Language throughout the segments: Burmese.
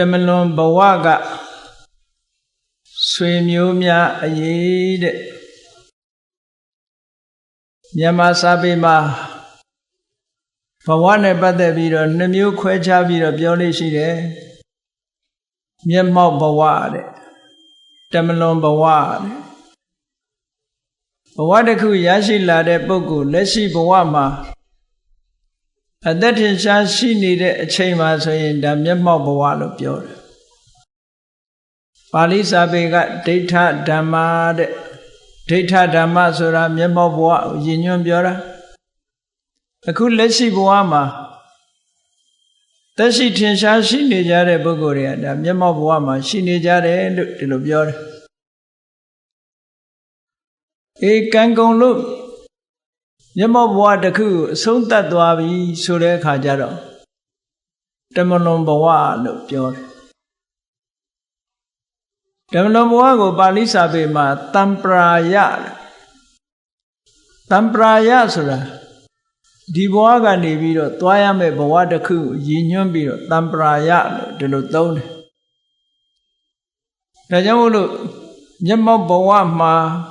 Temelon Bawaga Swimyumya Ayede Yamasabima Bawane Badaviro, Nemu Quechaviro, Biolishide Yammo Bawade Temelon Bawade Bawadaku Yashi Lade Bogu, Leshi Bawama. At that time, she needed a chamber so in the Yammo Bawalo Pure. Palisa Bega Data Dhamma Sura Yammo Boa, Yinyon Biora. A cool Leshi Boama. That she tinsha she needed a Bogoria, the Yammo Boama, she needed a look to Biora. A Gangon look. Yammo Boa Ku, soon that Dwavi, Sure Kajaro. Temelon Boa, look pure. Temelon Boa go Balisa Bema, Tampraya Sura. Diboaga Niviro, Twayame Boa de Ku, Yinyon Biro, Tampraya, de Luton. Najamulu Yammo Boa ma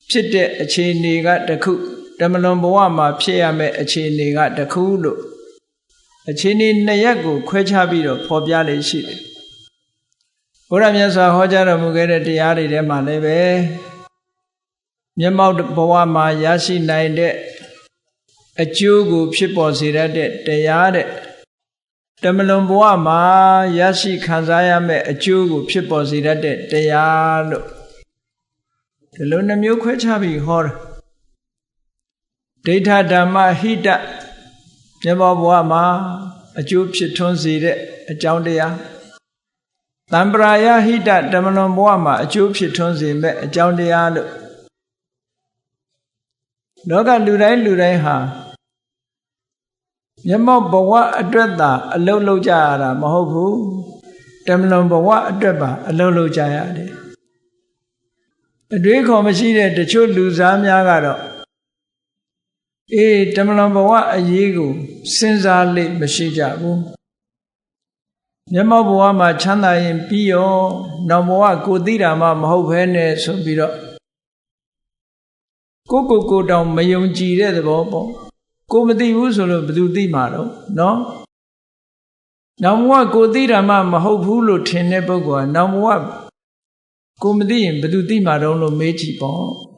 Chite a chain nigga the cook. Temelon Boama Piame a chain nigga the Kulu. A chain in Nayago, Quechabiro, Pobiale shit. Uramiasa Hojara Mugere Diari de Maleve Yammo Boama Yashi Nide a Jugu Piposida de Yade Temelon Boama Yashi Kanzayame a Jugu Piposida de Yalo. The Luna Mu Quechabi horror. Data Dhamma Hita Yammo Boama a Jub Shitonzi a Joundia. Tambraya Hita Temelon Boama a Jub Shitonzi a Joundia. Loga Lurai ha Yammo Boa a Dreda a Lolo Jara Mahobu Temelon Boa a Dreba a Lolo Jayade. A Draco machine the Chu Luzam Yagaro. Temelon Boa a Yego, Sinzali Mashijabu. Yammo Boama Chana in Pio, Namoa Kodira Mam Hopene Sobiro. Coco go down Mayonji the Bobo. Comedy Usulo Budi Maro, no? Namoa Kodira Mam Hopulo Tenebogo, Namoa Comedy and Budi Marono Mechi Bon.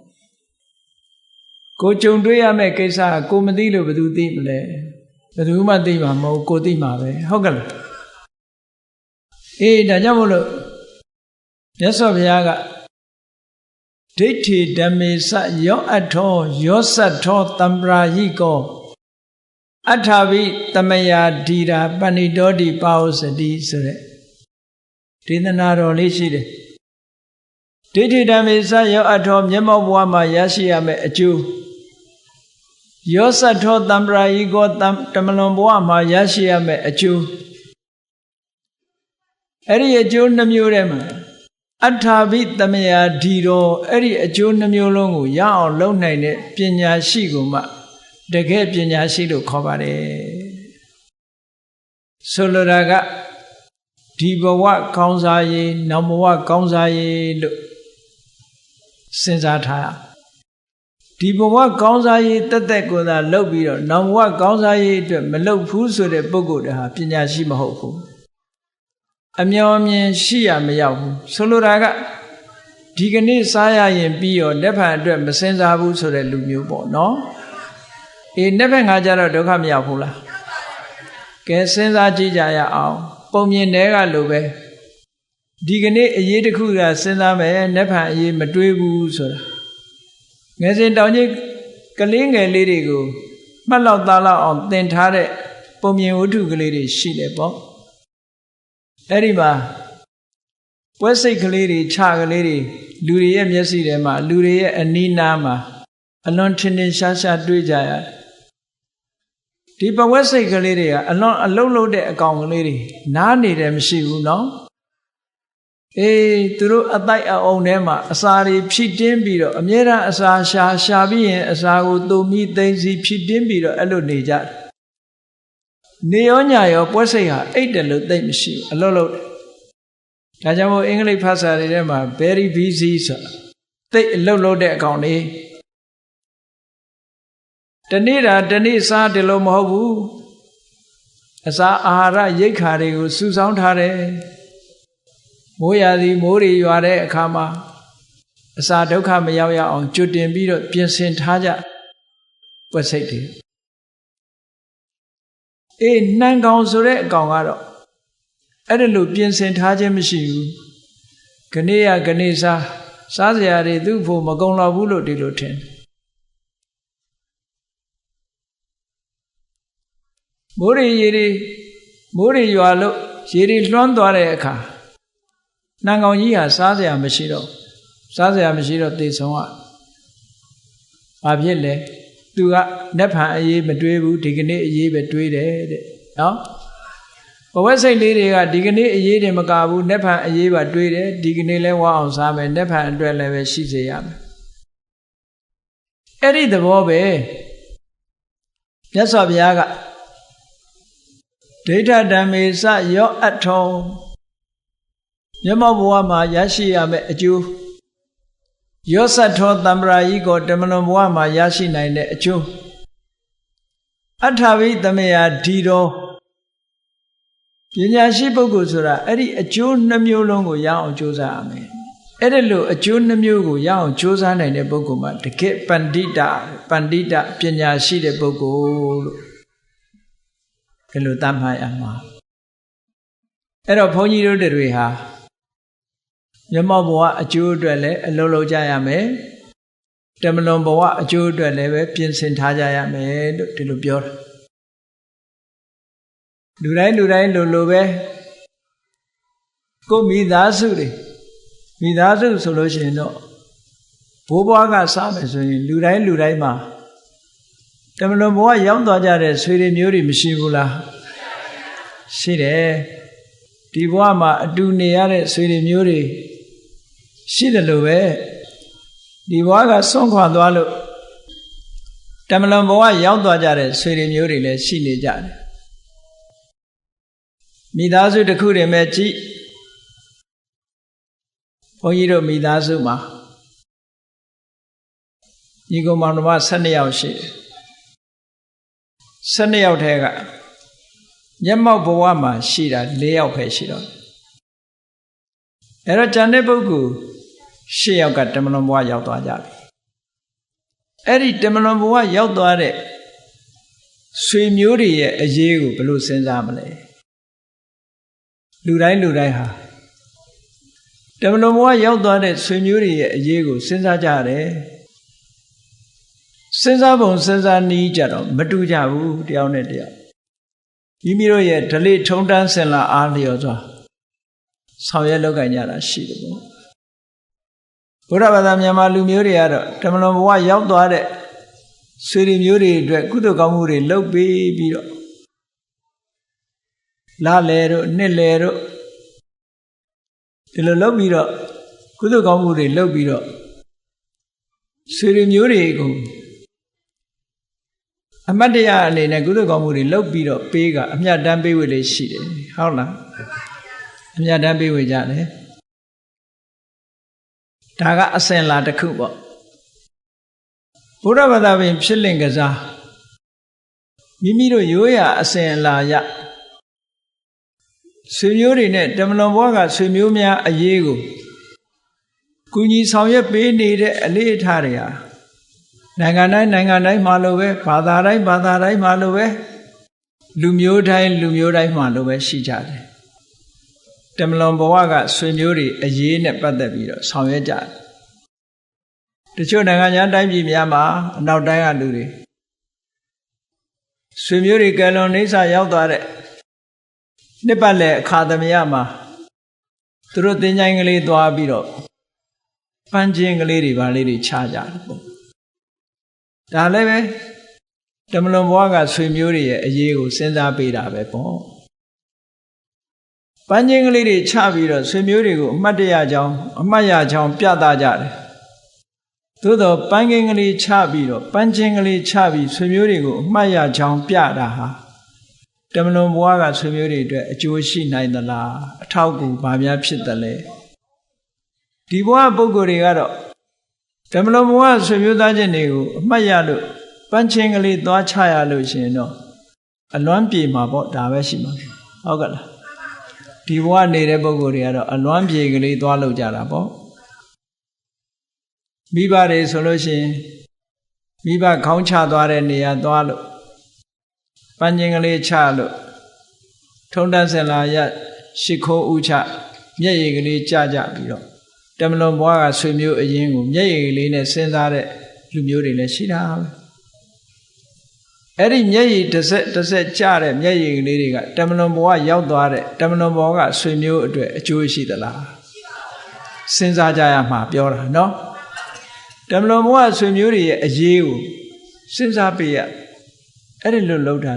Go Jundria make a comedilo with do deeply. The Ruma Dima Mo Kodima, Hogan. Dajamolo Yes of Yaga Diti Damisa Yo Ato Yosato Tambra Yigo Atavi Tamaya Dira Banidodi Paus di Sure Dinanaro Lishide Diti Damisa Yo Ato Yammo Boama Yashiame a Jew. Yosato Tambra Yigo Temelon Boama Yashiame a Jew. Eri a Jew Namurema. Atavi Tamaya Diro, Eri a Jew Namulongu, Ya or Lonane, Pinya Shiguma, the Gay Pinya Shido Kobare. Soloraga Dibawa Kaunzaye, Namoa Kaunzaye, Sensataya. Dibawa Kaunzaye, Tatekoda, Lobiro, Namoa Kaunzaye, Melo Puso de Bogo, the Pinya Shimahoku. Amyamyan Shia Mayahu, Soloraga Digani Saya in Bio, never had dreamed Senzabu so that Lumubo, no? It never had Jara Dokam Yapula. Get Senza Jijaya out, Pomian Nega Lobe. Digani a Yedikuda Senza May, never ye Madribu Sora. Gazin Donic Kalinga Lady go, Malo Dala on Dentare, Pomian Utu Lady Shilebo. Eriba Westy Lady, Chag Lady, Luria Yasidema, Luria and Ninama, alone Tinin Shasha Dujaya. Deeper Westy Lady, alone a low load a gong lady, Nani them she will know. Through a die own Emma, Asari, Pidimbido, Amira, Asasha, Shabi, Asago, do meet Daisy, Pidimbido, Alonija. နေရောညရောပွဲစိတ်ဟာအိတ်တယ်လို့သိမရှိဘူးအလုပ်လုပ်တယ်ဒါကြောင့်မို့အင်္ဂလိပ်ဘာသာတွေထဲမှာ very busy ဆိုတာသိအလုပ်လုပ်တဲ့အကောင်လေးတနေ့စားတယ်လို့မဟုတ်ဘူးအစာအာဟာရရိတ်ခါတွေကိုစုဆောင်းထားတယ်မိုးရာသီမိုးတွေရွာတဲ့အခါမှာအစာဒုက္ခမရောက်ရအောင်ကြွတင်ပြီးတော့ပြင်ဆင်ထားကြပွက်စိတ်တွေနှံကောင်ဆိုတဲ့အကောင်ကတော့အဲ့ဒါလို့ပြင်ဆင်ထားခြင်းမရှိဘူးခဏရခဏစားစရာတွေသူ့ဖို့မကုန်တော့ဘူးလို့ဒီလိုထင်မိုးတွေရွာလို့ရေတွေလွှမ်းသွားတဲ့အခါနှံကောင်ကြီးဟာစားစရာမရှိတော့သေဆုံးอ่ะဘာဖြစ်လဲသူကနက်ဖန်အေးမတွေးဘူးဒီကနေ့အေးပဲတွေးတယ်တဲ့နော်ဘဝစိတ်လေးတွေကဒီကနေ့အေးတွေမကဘူးနက်ဖန်အေးပါတွေးတယ်ဒီကနေ့လဲဝအောင်စားမယ်နက်ဖန်အတွက်လည်းပဲရှိစေရမယ်အဲ့ဒီသဘောပဲမြတ်စွာဘုရားကဒိဋ္ဌဓမ္မေစယောအထောမျက်မှောက်ဘဝမှာရရှိရမယ့်အကျိုးယောသထောတမ္ပရာယိကိုတမလွန်ဘဝမှာရရှိနိုင်တဲ့အကျိုးအထာဝိတမေယဒီတော်ပညာရှိပုဂ္ဂိုလ်ဆိုတာအဲ့ဒီအကျိုးနှမျိုးလုံးကိုရအောင်ကြိုးစားရမယ်အဲ့ဒါလို့အကျိုးနှမျိုးကိုရအောင်ကြိုးစားနိုင်တဲ့ပုဂ္ဂိုလ်မှာတကယ်ပန္တိတပညာရှိတဲ့ပုဂ္ဂိုလ်လို့ဒီလိုတတ်မှတ်ရမှာအဲ့တော့ဘုန်းကြီးတို့တွေဟာမျက်မှောက်ဘဝအကျိုးအတွက်လည်းအလုပ်လုပ်ကြရမယ်တမလွန်ဘဝအကျိုးအတွက်လည်းပဲပြင်ဆင်ထားကြရမယ်လို့ဒီလိုပြောတာလူတိုင်းလိုပဲကိုမိသားစုဆိုလို့ရှိရင်တော့ဘိုးဘွားကစားမယ်ဆိုရင်လူတိုင်းမှာတမလွန်ဘဝရောက်သွားကြတဲ့ဆွေတွေမျိုးတွေမရှိဘူးလားရှိတယ်ဒီဘဝမှာအတူနေရတဲ့ဆွေတွေမျိုးတွေရှိတယ်လို့ပဲဒီဘဝကဆွန့်ခွာသွားလို့တမလွန်ဘဝရောက်သွားကြတဲ့ဆွေတွေမျိုးတွေလည်းရှိနေကြတယ်မိသားစုတစ်ခုတည်းမဲ့ကြည့်ဘုန်းကြီးတို့မိသားစုမှာညီကောင်မောင်နှမ12ယောက်ရှိတယ်12ယောက်ထဲကမျက်မှောက်ဘဝမှာရှိတာ4ယောက်ပဲရှိတော့အဲ့တော့ကျန်တဲ့ပုဂ္ဂိုလ်10ယောက်ကတမလွန်ဘဝရောက်သွားကြပြီအဲ့ဒီတမလွန်ဘဝရောက်သွားတဲ့ဆွေမျိုးတွေရဲ့အရေးကိုဘယ်လိုစဉ်းစားမလဲလူတိုင်းဟာတမလွန်ဘဝရောက်သွားတဲ့ဆွေမျိုးတွေရဲ့အရေးကိုစဉ်းစားကြရတယ်စဉ်းစားပုံစဉ်းစားနည်းကြတော့မတူကြဘူးတယောက်နဲ့တယောက်မိမိတို့ရဲ့ဓလေ့ထုံးတမ်းစင်လာအားလျော်စွာဆောင်ရွက်လုပ်ကိုင်ကြတာရှိတယ်ပေါ့ဘုရားဘာသာမြန်မာလူမျိုးတွေကတော့တမလွန်ဘဝရောက်သွားတဲ့ဆွေတွေမျိုးတွေအတွက်ကုသိုလ်ကောင်းမှုတွေလုပ်ပေးပြီးတော့လာလေတို့နှစ်လေတို့ဒီလိုလုပ်ပြီးတော့ကုသိုလ်ကောင်းမှုတွေလုပ်ပြီးတော့ဆွေတွေမျိုးတွေကိုအမတ်တရားအနေနဲ့ကုသိုလ်ကောင်းမှုတွေလုပ်ပြီးတော့ပေးကအမြတ်တမ်းပေးဝေလေးရှိတယ်ဟုတ်လားအမြတ်တမ်းပေးဝေကြတယ်ဒါကအစဉ်လာတစ်ခုပေါ့ဘုရားဘာသာပင်ဖြစ်လင့်ကစားမိမိတို့ရိုးရာအစဉ်လာရဆွေမျိုးတွေနဲ့တမလွန်ဘဝကဆွေမျိုးများအရေးကိုကုညီဆောင်ရွက်ပေးနေတဲ့အလေးအထားတွေဟာနိုင်ငံတိုင်းမှာလိုပဲဘာသာတိုင်းမှာလိုပဲလူမျိုးတိုင်းမှာလိုပဲရှိကြတယ်တမလွန်ဘဝကဆွေမျိုးတွေအရေးနဲ့ပတ်သက်ပြီးတော့ဆောင်ရွက်ကြတယ်တချို့နိုင်ငံတိုင်းပြည်များမှာအနောက်တိုင်းကလူတွေဆွေမျိုးတွေကလွန်နေစာရောက်သွားတဲ့နှစ်ပတ်လည်အခါသမယမှာသူတို့သင်္ချိုင်းကလေးသွားပြီးတော့ပန်းချင်းကလေးတွေပါလေးတွေချကြတယ်ပေါ့ဒါလည်းပဲတမလွန်ဘဝကဆွေမျိုးတွေရဲ့အရေးကိုစဉ်းစားပေးတာပဲပေါ့ပန်းချင်းကလေးတွေချပြီးတော့ဆွေမျိုးတွေကိုအမှတ်ရကြောင်းပြသကြတယ်သို့တော့ပန်းချင်းကလေးချပြီးတော့ဆွေမျိုးတွေကိုအမှတ်ရကြောင်းပြတာဟာ တမလွန်ဘဝကဆွေမျိုးတွေအတွက်အကျိုးရှိနိုင်သလားအထောက်အကူဘာများဖြစ်သလဲဒီဘဝပုဂ္ဂိုလ်တွေကတော့တမလွန်ဘဝဆွေမျိုးသားချင်းတွေကိုအမှတ်ရလို့ပန်းချင်းကလေးသွားချရလို့ရှိရင်တော့အလွမ်းပြေမှာပေါ့ဒါပဲရှိမှာဟုတ်ကလားဒီဘဝနေတဲ့ပုဂ္ဂိုလ်တွေကတော့အလွမ်းပြေကလေးသွားလို့ကြတာပေါ့မိဘတွေဆိုလို့ရှိရင်မိဘခေါင်းချသွားတဲ့နေရာသွားလို့ပန်းချင်းကလေးချလို့ထုံတန်းစင်လာရရှိခိုးဥချမျက်ရည်ကလေးကြကြပြီးတော့တမလွန်ဘွားကဆွေမျိုးအရင်ကိုမျက်ရည်ကလေးနဲ့စဉ်းစားတဲ့လူမျိုးတွေလည်းရှိတာပဲအဲ့ဒီမျက်ရည်တစ်ဆက်ကြတဲ့မျက်ရည်ကလေးတွေကတမလွန်ဘွားရောက်သွားတဲ့တမလွန်ဘွားကဆွေမျိုးအတွက်အကျိုးရှိသလားစဉ်းစားကြရမှာပြောတာနော်တမလွန်ဘွားဆွေမျိုးတွေရဲ့အရေးကိုစဉ်းစားပေးရအဲ့ဒီလိုလုပ်တာ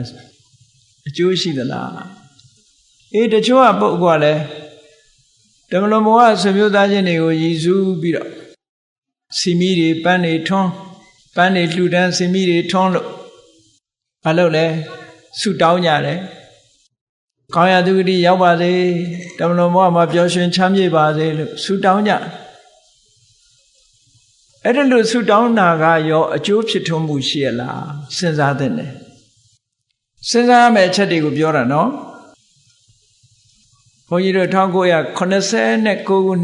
အကျိုးရှိသလားတချို့ကပုဂ္ဂိုလ်ကလည်းတမလွန်ဘဝဆွေမျိုးသားချင်းတွေကိုရည်စူးပြီးတော့စီမီတွေပန်းတွေထွန်းပန်းတွေလှူဒန်းစီမီတွေထွန်းလို့မလုပ်လဲဆုတောင်းကြတယ်ကောင်းရာသူဂတိရောက်ပါစေတမလွန်ဘဝမှာပျော်ရွှင်ချမ်းမြေ့ပါစေလို့ဆုတောင်းကြအဲ့ဒါလို့ဆုတောင်းတာကရောအကျိုးဖြစ်ထွန်းမှုရှိရလားစဉ်းစားသင့်တယ်စဉ်းစားရမယ့်အချက်တွေကိုပြောတာနော်ဘုန်းကြီးတို့1989ခု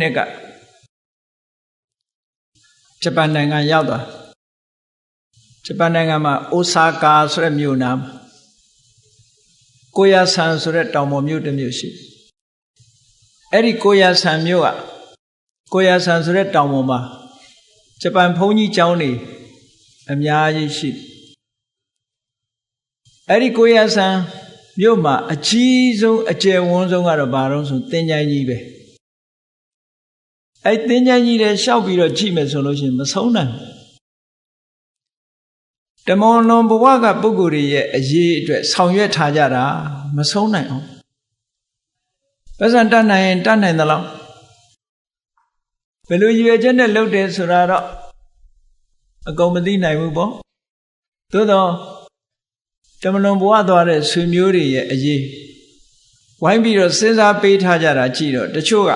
နှစ်ကဂျပန်နိုင်ငံရောက်သွားဂျပန်နိုင်ငံမှာအိုဆာကာဆိုတဲ့မြို့နားမှာကိုယာဆန်ဆိုတဲ့တောင်ပေါ်မြို့တစ်မြို့ရှိအဲ့ဒီကိုယာဆန်မြို့ကကိုယာဆန်ဆိုတဲ့တောင်ပေါ်မှာဂျပန်ဘုန်းကြီးကျောင်းတွေအများကြီးရှိအဲ့ဒီကိုယာဆန်မြို့မှာအကြီးဆုံးအကျယ်ဝန်းဆုံးကတော့ဘာလို့ဆိုသင်္ချိုင်းကြီးပဲအဲ့သင်္ချိုင်းကြီးတွေရှောက်ပြီးတော့ကြည့်မယ်ဆိုလို့ရှိရင်မဆုံးနိုင်တမလွန်ဘဝကပုဂ္ဂိုလ်တွေရဲ့အရေးအတွက်ဆောင်ရွက်ထားကြတာမဆုံးနိုင်အောင်ပဇံတတ်နိုင်ရင်တတ်နိုင်သလားဘယ်လိုရွယ်ချက်နဲ့လုပ်တယ်ဆိုတာတော့အကုန်မသိနိုင်ဘူးပေါ့သို့တော့တမလွန်ဘဝသွားတဲ့ဆွေမျိုးတွေရဲ့အရေးဝိုင်းပြီးတော့စဉ်းစားပေးထားကြတာကြည့်တော့တချို့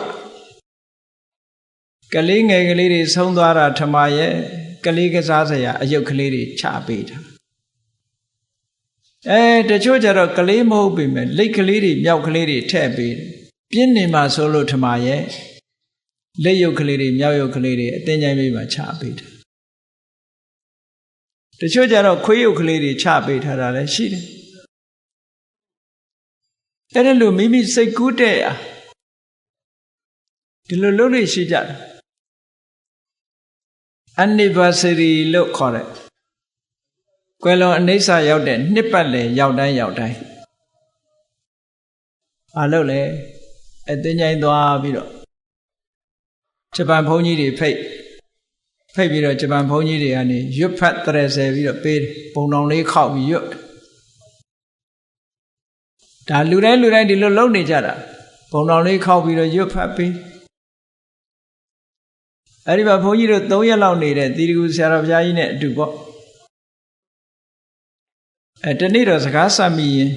ကလေးငယ်ကလေးတွေဆုံးသွားတာထမရဲ့ကလေးကစားစရာအယုတ်ကလေးတွေချပေးတာတချို့ကျတော့ကလေးမဟုတ်ပေမဲ့လိတ်ကလေးတွေမြောက်ကလေးတွေထည့်ပေးတယ်ပြင်းနေမှာဆိုလို့ထမရဲ့လက်ယုတ်ကလေးတွေမြောက်ယုတ်ကလေးတွေအတင်းကြိုင်းပေးမှာချပေးတာတချို့ကျတော့ခွေးရုပ်ကလေးတွေချပေးထားတာလည်းရှိတယ်အဲ့ဒါလို့မိမိစိတ်ကူးတဲ့ဒီလိုလုပ်လို့ရှိကြတယ် anniversary လို့ခေါ်တယ်ကွယ်လွန်အနိစ္စရောက်တဲ့နှစ်ပတ်လည်ရောက်တိုင်းမလုပ်လဲအတင်းကြိုင်းသွားပြီးတော့ဂျပန်ဘုန်းကြီးတွေဖိတ်ပြီးတော့ဂျပန်ဘုန်းကြီးတွေကနေရွတ်ဖတ်30ပြီးတော့ပေးတယ်ပုံတော်လေးခောက်ပြီးရွတ်ဒါလူတိုင်းဒီလိုလုပ်နေကြတာပုံတော်လေးခောက်ပြီးတော့ရွတ်ဖတ်ပေးအဲ့ဒီမှာဘုန်းကြီးတို့3ရက်လောက်နေတဲ့တီတကူဆရာတော်ဘုရားကြီးနဲ့အတူပေါ့တနေ့တော့စကားဆက်မိရင်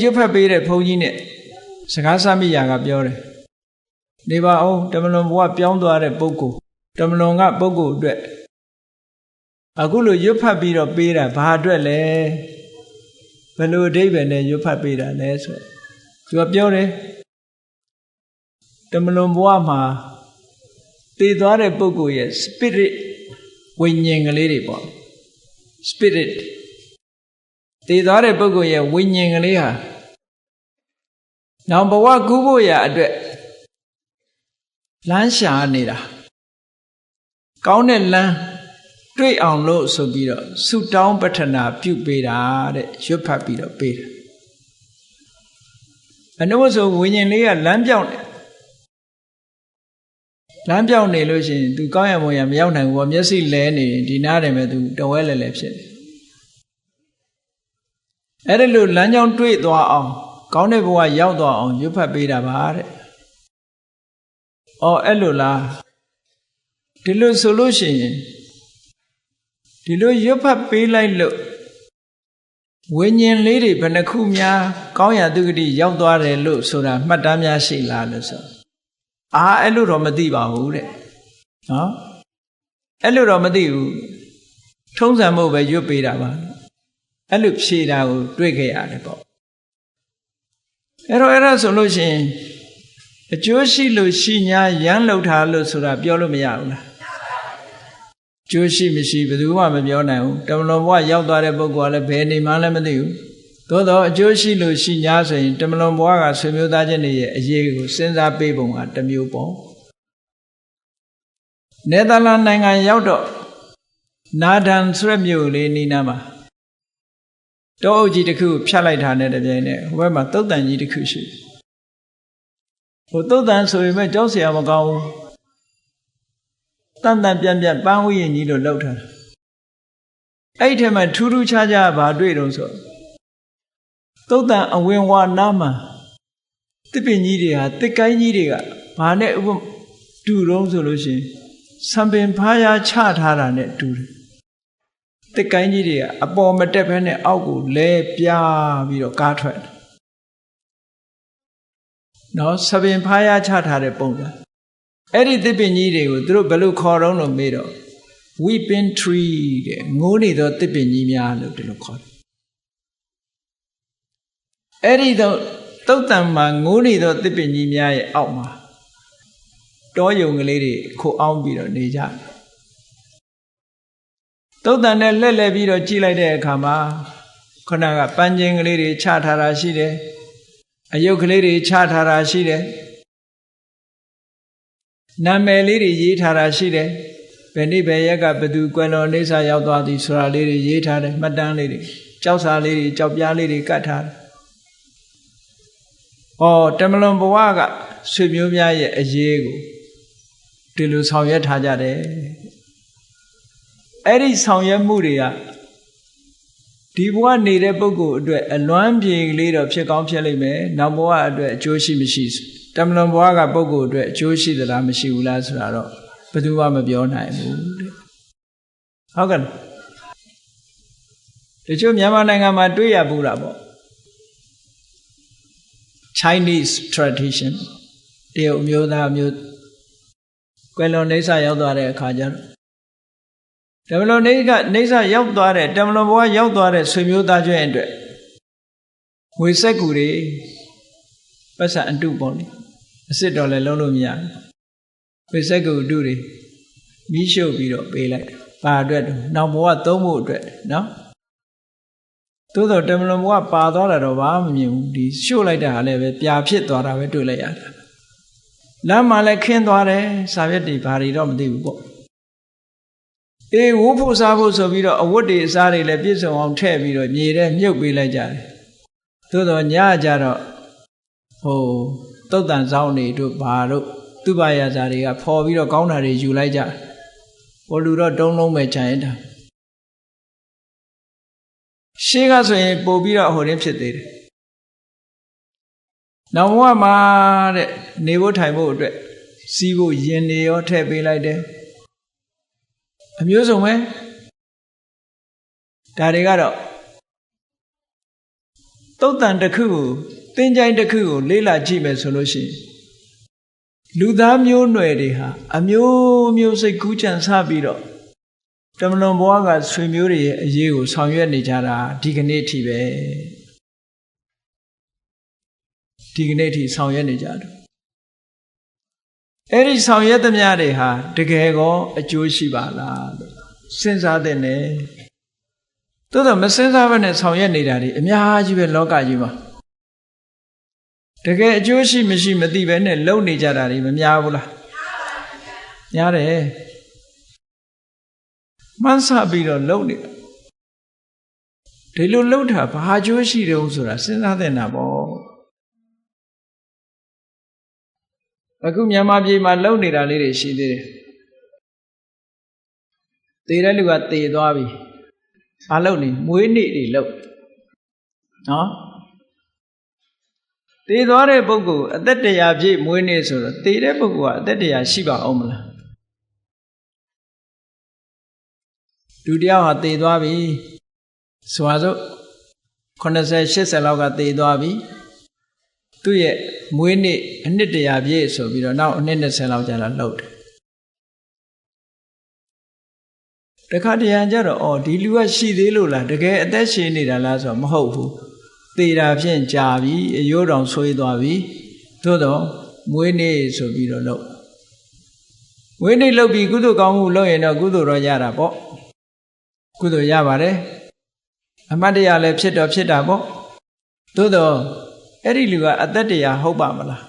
ရွတ်ဖတ်ပေးတဲ့ဘုန်းကြီးနဲ့စကားဆက်မိရာကပြောတယ်နေပါအောင်တမလွန်ဘဝပြောင်းသွားတဲ့ပုဂ္ဂိုလ်တမလွန်ကပုဂ္ဂိုလ်အတွက်အခုလိုရွတ်ဖတ်ပြီးတော့ပေးတာဘာအတွက်လဲဘယ်လိုအဓိပ္ပာယ်နဲ့ရွတ်ဖတ်ပေးတာလဲဆိုသူကပြောတယ်တမလွန်ဘဝမှာတည်သွားတဲ့ပုဂ္ဂိုလ်ရဲ့ spirit ဝိညာဉ်ကလေးတွေပေါ့ spirit တည်သွားတဲ့ပုဂ္ဂိုလ်ရဲ့ဝိညာဉ်ကလေးဟာနောက်ဘဝကူးဖို့ရအတွက်လမ်းရှာနေတာကောင်းတဲ့လမ်းတွေ့အောင်လို့ဆိုပြီးတော့ဆုတောင်းပတ္ထနာပြုပေးတာတဲ့ရွတ်ဖတ်ပြီးတော့ပေးတယ်အနုဆိုဝိညာဉ်လေးကလမ်းပြောင်းတယ်လမ်းပြောင်းနေလို့ရှိရင် तू ကောင်းရမွန်ရမရောက်နိုင်ဘူးမျက်စိလဲနေဒီနားတယ်မဲ့ तू တဝဲလဲဖြစ်တယ်အဲ့ဒါလို့လမ်းကြောင်းတွေ့သွားအောင်ကောင်းတဲ့ဘဝရောက်သွားအောင်ရွတ်ဖတ်ပေးတာပါတဲ့အဲ့လိုလားဒီလိုဆိုလို့ရှိရင်ဒီလိုရွတ်ဖတ်ပေးလိုက်လို့ ဝိညာဉ်လေးတွေဘယ်နှခုများကောင်းရာသူဂတိရောက်သွားတယ်လို့ဆိုတာမှတ်တမ်းများရှိလားလို့ဆိုအဲ့လိုတော့မသိပါဘူးတဲ့နော်အဲ့လိုတော့မသိဘူးထုံးစံမှုပဲရွတ်ပေးတာပါအဲ့လိုဖြေတာကိုတွေ့ခဲ့ရတယ်ပေါ့အဲ့တော့ဆိုလို့ရှိရင်အကျိုးရှိလို့ရှိညာရမ်းလောက်တာလို့ဆိုတာပြောလို့မရဘူးလားကျိုးရှိမရှိဘယ်သူမှမပြောနိုင်ဘူးတမလွန်ဘဝရောက်သွားတဲ့ပုဂ္ဂိုလ်ကလည်းဘယ်နေမှလည်းမသိဘူးသို့တော့အကျိုးရှိလို့ရှိညာဆိုရင်တမလွန်ဘဝကဆွေမျိုးသားချင်းတွေရဲ့အရေးကိုစဉ်းစားပေးပုံကတစ်မျိုးပေါ့နယ်သာလန်နိုင်ငံရောက်တော့နာဒန်ဆိုတဲ့မြို့လေးနီးနားမှာတောအုပ်ကြီးတစ်ခုဖြတ်လိုက်တာနဲ့တပြိုင်နက်ဟိုဘက်မှာသုတ်တန်ကြီးတစ်ခုရှိဟိုသုတ်တန်ဆိုရင်ပဲကြောက်เสียမကောင်းဘူးတန်တန်ပြန်ပြန်ပန်းဝိရင်ကြီးလို့လောက်ထားအဲ့ဒီထဲမှာထူးထူးခြားခြားဘာတွေ့တော့ဆိုသုတ်တန်အဝင်ဝါနားမှာတစ်ပင်ကြီးတွေဟာတစ်ကိုင်းကြီးတွေကဘာနဲ့တူတော့ဆိုလို့ရှိရင်ဆံပင်ဖားရချထားတာနဲ့တူတယ်တစ်ကိုင်းကြီးတွေကအပေါ်မတက်ဘဲနဲ့အောက်ကိုလဲပြားပြီးတော့ကားထွက်တယ်နော်ဆံပင်ဖားရချထားတဲ့ပုံစံအဲ့ဒီတစ်ပင်ကြီးတွေကိုသူတို့ဘယ်လိုခေါ်တော့လို့မေးတော့ weeping tree တဲ့ငိုးနေသောတစ်ပင်ကြီးများလို့ဒီလိုခေါ်တယ်အဲ့ဒီတော့သုတ်တံမှာငိုးနေသောတစ်ပင်ကြီးများရဲ့အောက်မှာတောယုံကလေးတွေခိုအောင်ပြီးတော့နေကြတယ်သုတ်တံနဲ့လှည့်ပြီးတော့ကြည့်လိုက်တဲ့အခါမှာခဏကပန်းချင်းကလေးတွေချထားတာရှိတယ်အယုတ်ကလေးတွေချထားတာရှိတယ်နာမည်လေးတွေရေးထားတာရှိတယ်ဘယ်နေ့ဘယ်ရက်ကဘယ်သူကွယ်လွန်နေစာရောက်သွားသည်ဆိုတာလေးတွေရေးထားတယ်မှတ်တမ်းလေးတွေကြောက်စာလေးတွေကြောက်ပြားလေးတွေကတ်ထားတယ်တမလွန်ဘဝကဆွေမျိုးများရဲ့အရေးကိုဒီလိုဆောင်ရွက်ထားကြတယ်အဲ့ဒီဆောင်ရွက်မှုတွေကဒီဘဝနေတဲ့ပုဂ္ဂိုလ်အတွက်အလွမ်းပြေကလေးတော့ဖြစ်ကောင်းဖြစ်လိမ့်မယ်နောက်ဘဝအတွက်အကျိုးရှိမရှိတမလွန်ဘဝကပုဂ္ဂိုလ်အတွက်အကျိုးရှိသလားမရှိဘူးလားဆိုတာတော့ဘယ်သူမှမပြောနိုင်ဘူးတဲ့ဟုတ်ကဲ့တချို့မြန်မာနိုင်ငံမှာတွေ့ရဘူးလားပေါ့ Chinese tradition တရုတ်မျိုးသားမျိုးကွယ်လွန်နေစာရောက်သွားတဲ့အခါကျတော့တမလွန်နေစာရောက်သွားတဲ့တမလွန်ဘဝရောက်သွားတဲ့ဆွေမျိုးသားချင်းအတွက်ငွေစက်ကူတွေပတ်စံအတုပေါ့လေအစ်စ်တော်လည်းလုံးလို့မရဘူးငွေစက်ကူအတုတွေမီးရှို့ပြီးတော့ပေးလိုက်ပါအတွက်နောက်ဘဝသုံးဖို့အတွက်နော်သို့တော့တမလွန်ဘဝပါသွားတာတော့ဘာမှမမြင်ဘူးဒီရှို့လိုက်တာလည်းပဲပြာဖြစ်သွားတာပဲတွေ့လိုက်ရတာလမ်းမှာလည်းခင်းသွားတယ်စာရွက်တွေဘာတွေတော့မသိဘူးပေါ့ဝိုးဖို့စားဖို့ဆိုပြီးတော့အဝတ်တွေအစားတွေလည်းပြည့်စုံအောင်ထည့်ပြီးတော့မြေထဲမြုပ်ပေးလိုက်ကြတယ်သို့တော့ညကြတော့သုတ်တန်ဆောင်နေတို့ဘာတို့သူ့ဘာယာစာတွေကဖော်ပြီးတော့ကောင်းတာတွေယူလိုက်ကြဘောလူတော့တုံးလုံးပဲခြံရတာရှေးကဆိုရင်ပို့ပြီးတော့ဟိုရင်းဖြစ်သေးတယ်နောက်ဘဝမှာတဲ့နေဖို့ထိုင်ဖို့အတွက်စီးဖို့ရင်နေရောထည့်ပေးလိုက်တယ်အမျိုးစုံပဲဒါတွေကတော့သုတ်တန်တစ်ခုကိုသင်္ချိုင်းတစ်ခုကိုလေးလာကြည့်မယ်ဆိုလို့ရှိရင်လူသားမျိုးနွယ်တွေဟာအမျိုးမျိုးစိတ်ကူးကြံစပြီးတော့တမလွန်ဘဝကဆွေမျိုးတွေရဲ့အရေးကိုဆောင်ရွက်နေကြတာဒီကနေ့အထိပဲဒီကနေ့အထိဆောင်ရွက်နေကြတယ်အဲ့ဒီဆောင်ရွက်သမျှတွေဟာတကယ်ကောအကျိုးရှိပါလားလို့စဉ်းစားတဲ့နဲ့သို့တော့မစဉ်းစားဘဲနဲ့ဆောင်ရွက်နေတာတွေအများကြီးပဲလောကကြီးမှာတကယ်အကျိုးရှိမရှိမသိဘဲနဲ့လုံနေကြတာတွေမများဘူးလားများတယ်မှန်းဆပြီးတော့လုံနေတာဒီလိုလုံတာဘာအကျိုးရှိတယ်ဆိုတာစဉ်းစားတဲ့နာပေါ့အခုမြန်မာပြည်မှာလုံနေတာလေးတွေရှိသေးတယ်သေတဲ့လူကသေသွားပြီဘာလုံနေမွေးနေ့တွေလုံနော်သေသွားတဲ့ပုဂ္ဂိုလ်အသက်100ပြည့်မွေးနေ့ဆိုတော့သေတဲ့ပုဂ္ဂိုလ်ကအသက်100ရှိပါအောင်မလားလူတယောက်ဟာသေသွားပြီဆိုပါစို့ 80 လောက်ကသေသွားပြီသူ့ရဲ့မွေးနေ့အနှစ်တရာပြည့်ဆိုပြီးတော့နောက်အနှစ်20လောက်ကြာလာလှုပ်တယ်တခါတရံကြတော့ဒီလူကရှိသေးလို့လားတကယ်အသက်ရှင်နေတာလားဆိုတော့မဟုတ်ဘူးသေတာဖြင့်ကြာပြီအရိုးတောင်ဆွေးသွားပြီသို့တော့မွေးနေ့ဆိုပြီးတော့လှုပ်မွေးနေ့လှုပ်ပြီးကုသိုလ်ကောင်းမှုလုပ်ရင်တော့ကုသိုလ်တော့ရတာပေါ့ကုသိုလ်ရပါတယ်အမတ်တရားလည်းဖြစ်တော့ဖြစ်တာပေါ့သို့တော့အဲ့ဒီလူကအသက်တရားဟုတ်ပါမလား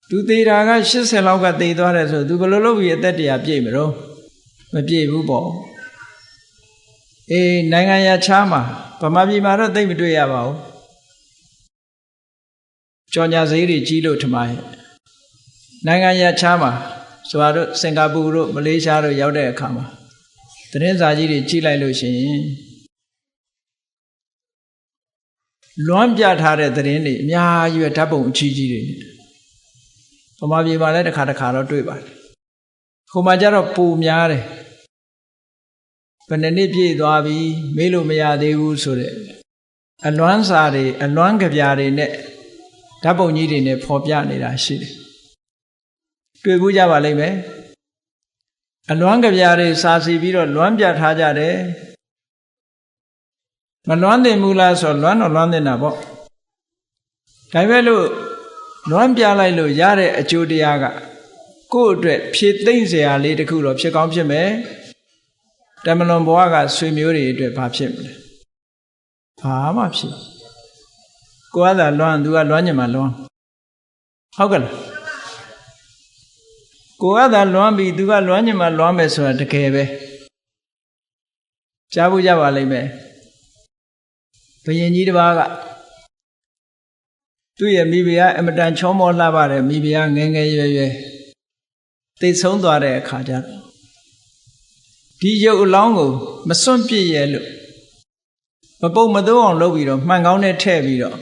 သူသေးတာက80လောက်ကသေသွားတယ်ဆိုသူဘယ်လိုလုပ်ပြီးအသက်တရားပြည့်မလို့မပြည့်ဘူးပေါ့နိုင်ငံရခြားမှာဗမာပြည်မှာတော့သိမတွေ့ရပါဘူးကြော်ညာဈေးတွေကြီးလို့ထမရဲ့နိုင်ငံရခြားမှာဆိုတော့စင်ကာပူတို့မလေးရှားတို့ရောက်တဲ့အခါမှာသတင်းစာကြီးတွေကြီးလိုက်လို့ရှိရင်လွမ်းပြထားတဲ့သတင်းတွေအများကြီးပဲဓာတ်ပုံအချီးကြီးတွေဗမာပြည်မှာလည်းတစ်ခါတော့တွေ့ပါတယ်ခုမှကျတော့ပူများတယ်ဘယ်နှစ်ပြည့်သွားပြီမေးလို့မရသေးဘူးဆိုတဲ့အလွမ်းစာတွေအလွမ်းကြပြာတွေနဲ့ဓာတ်ပုံကြီးတွေနဲ့ဖော်ပြနေတာရှိတယ်တွေ့ဘူးကြပါလိမ့်မယ်အလွမ်းကြပြာတွေစာစီပြီးတော့လွမ်းပြထားကြတယ်မလွမ်းတင်ဘူးလားဆိုလွမ်းတော့လွမ်းတင်တာပေါ့ဒါပဲလို့လွမ်းပြလိုက်လို့ရတဲ့အကျိုးတရားကကိုယ့်အတွက်ဖြည့်သိမ့်စရာလေးတစ်ခုတော့ဖြစ်ကောင်းဖြစ်မယ်တမလွန်ဘဝကဆွေမျိုးတွေအတွက်ဘာဖြစ်မလဲဘာမှဖြစ်ကိုယ်ကသာလွမ်းသူကလွမ်းညင်မှာလွမ်းဟုတ်ကဲ့လားကိုယ်ကသာလွမ်းပြီးသူကလွမ်းညင်မှာလွမ်းမယ်ဆိုတာတကယ်ပဲကြားဖို့ကြပါလိမ့်မယ်ဘုရင်ကြီးတစ်ပါးကသူ့ရဲ့မိဖုရားအမတန်ချောမောလှပတယ်မိဖုရားငယ်ငယ်ရွယ်ရွယ်သိဆုံးသွားတဲ့အခါကျတော့ဒီရုပ်အလောင်းကိုမစွန့်ပစ်ရဲလို့မပုတ်မသုံးအောင်လုပ်ပြီးတော့မှန်ကောင်းနဲ့ထည့်ပြီးတော့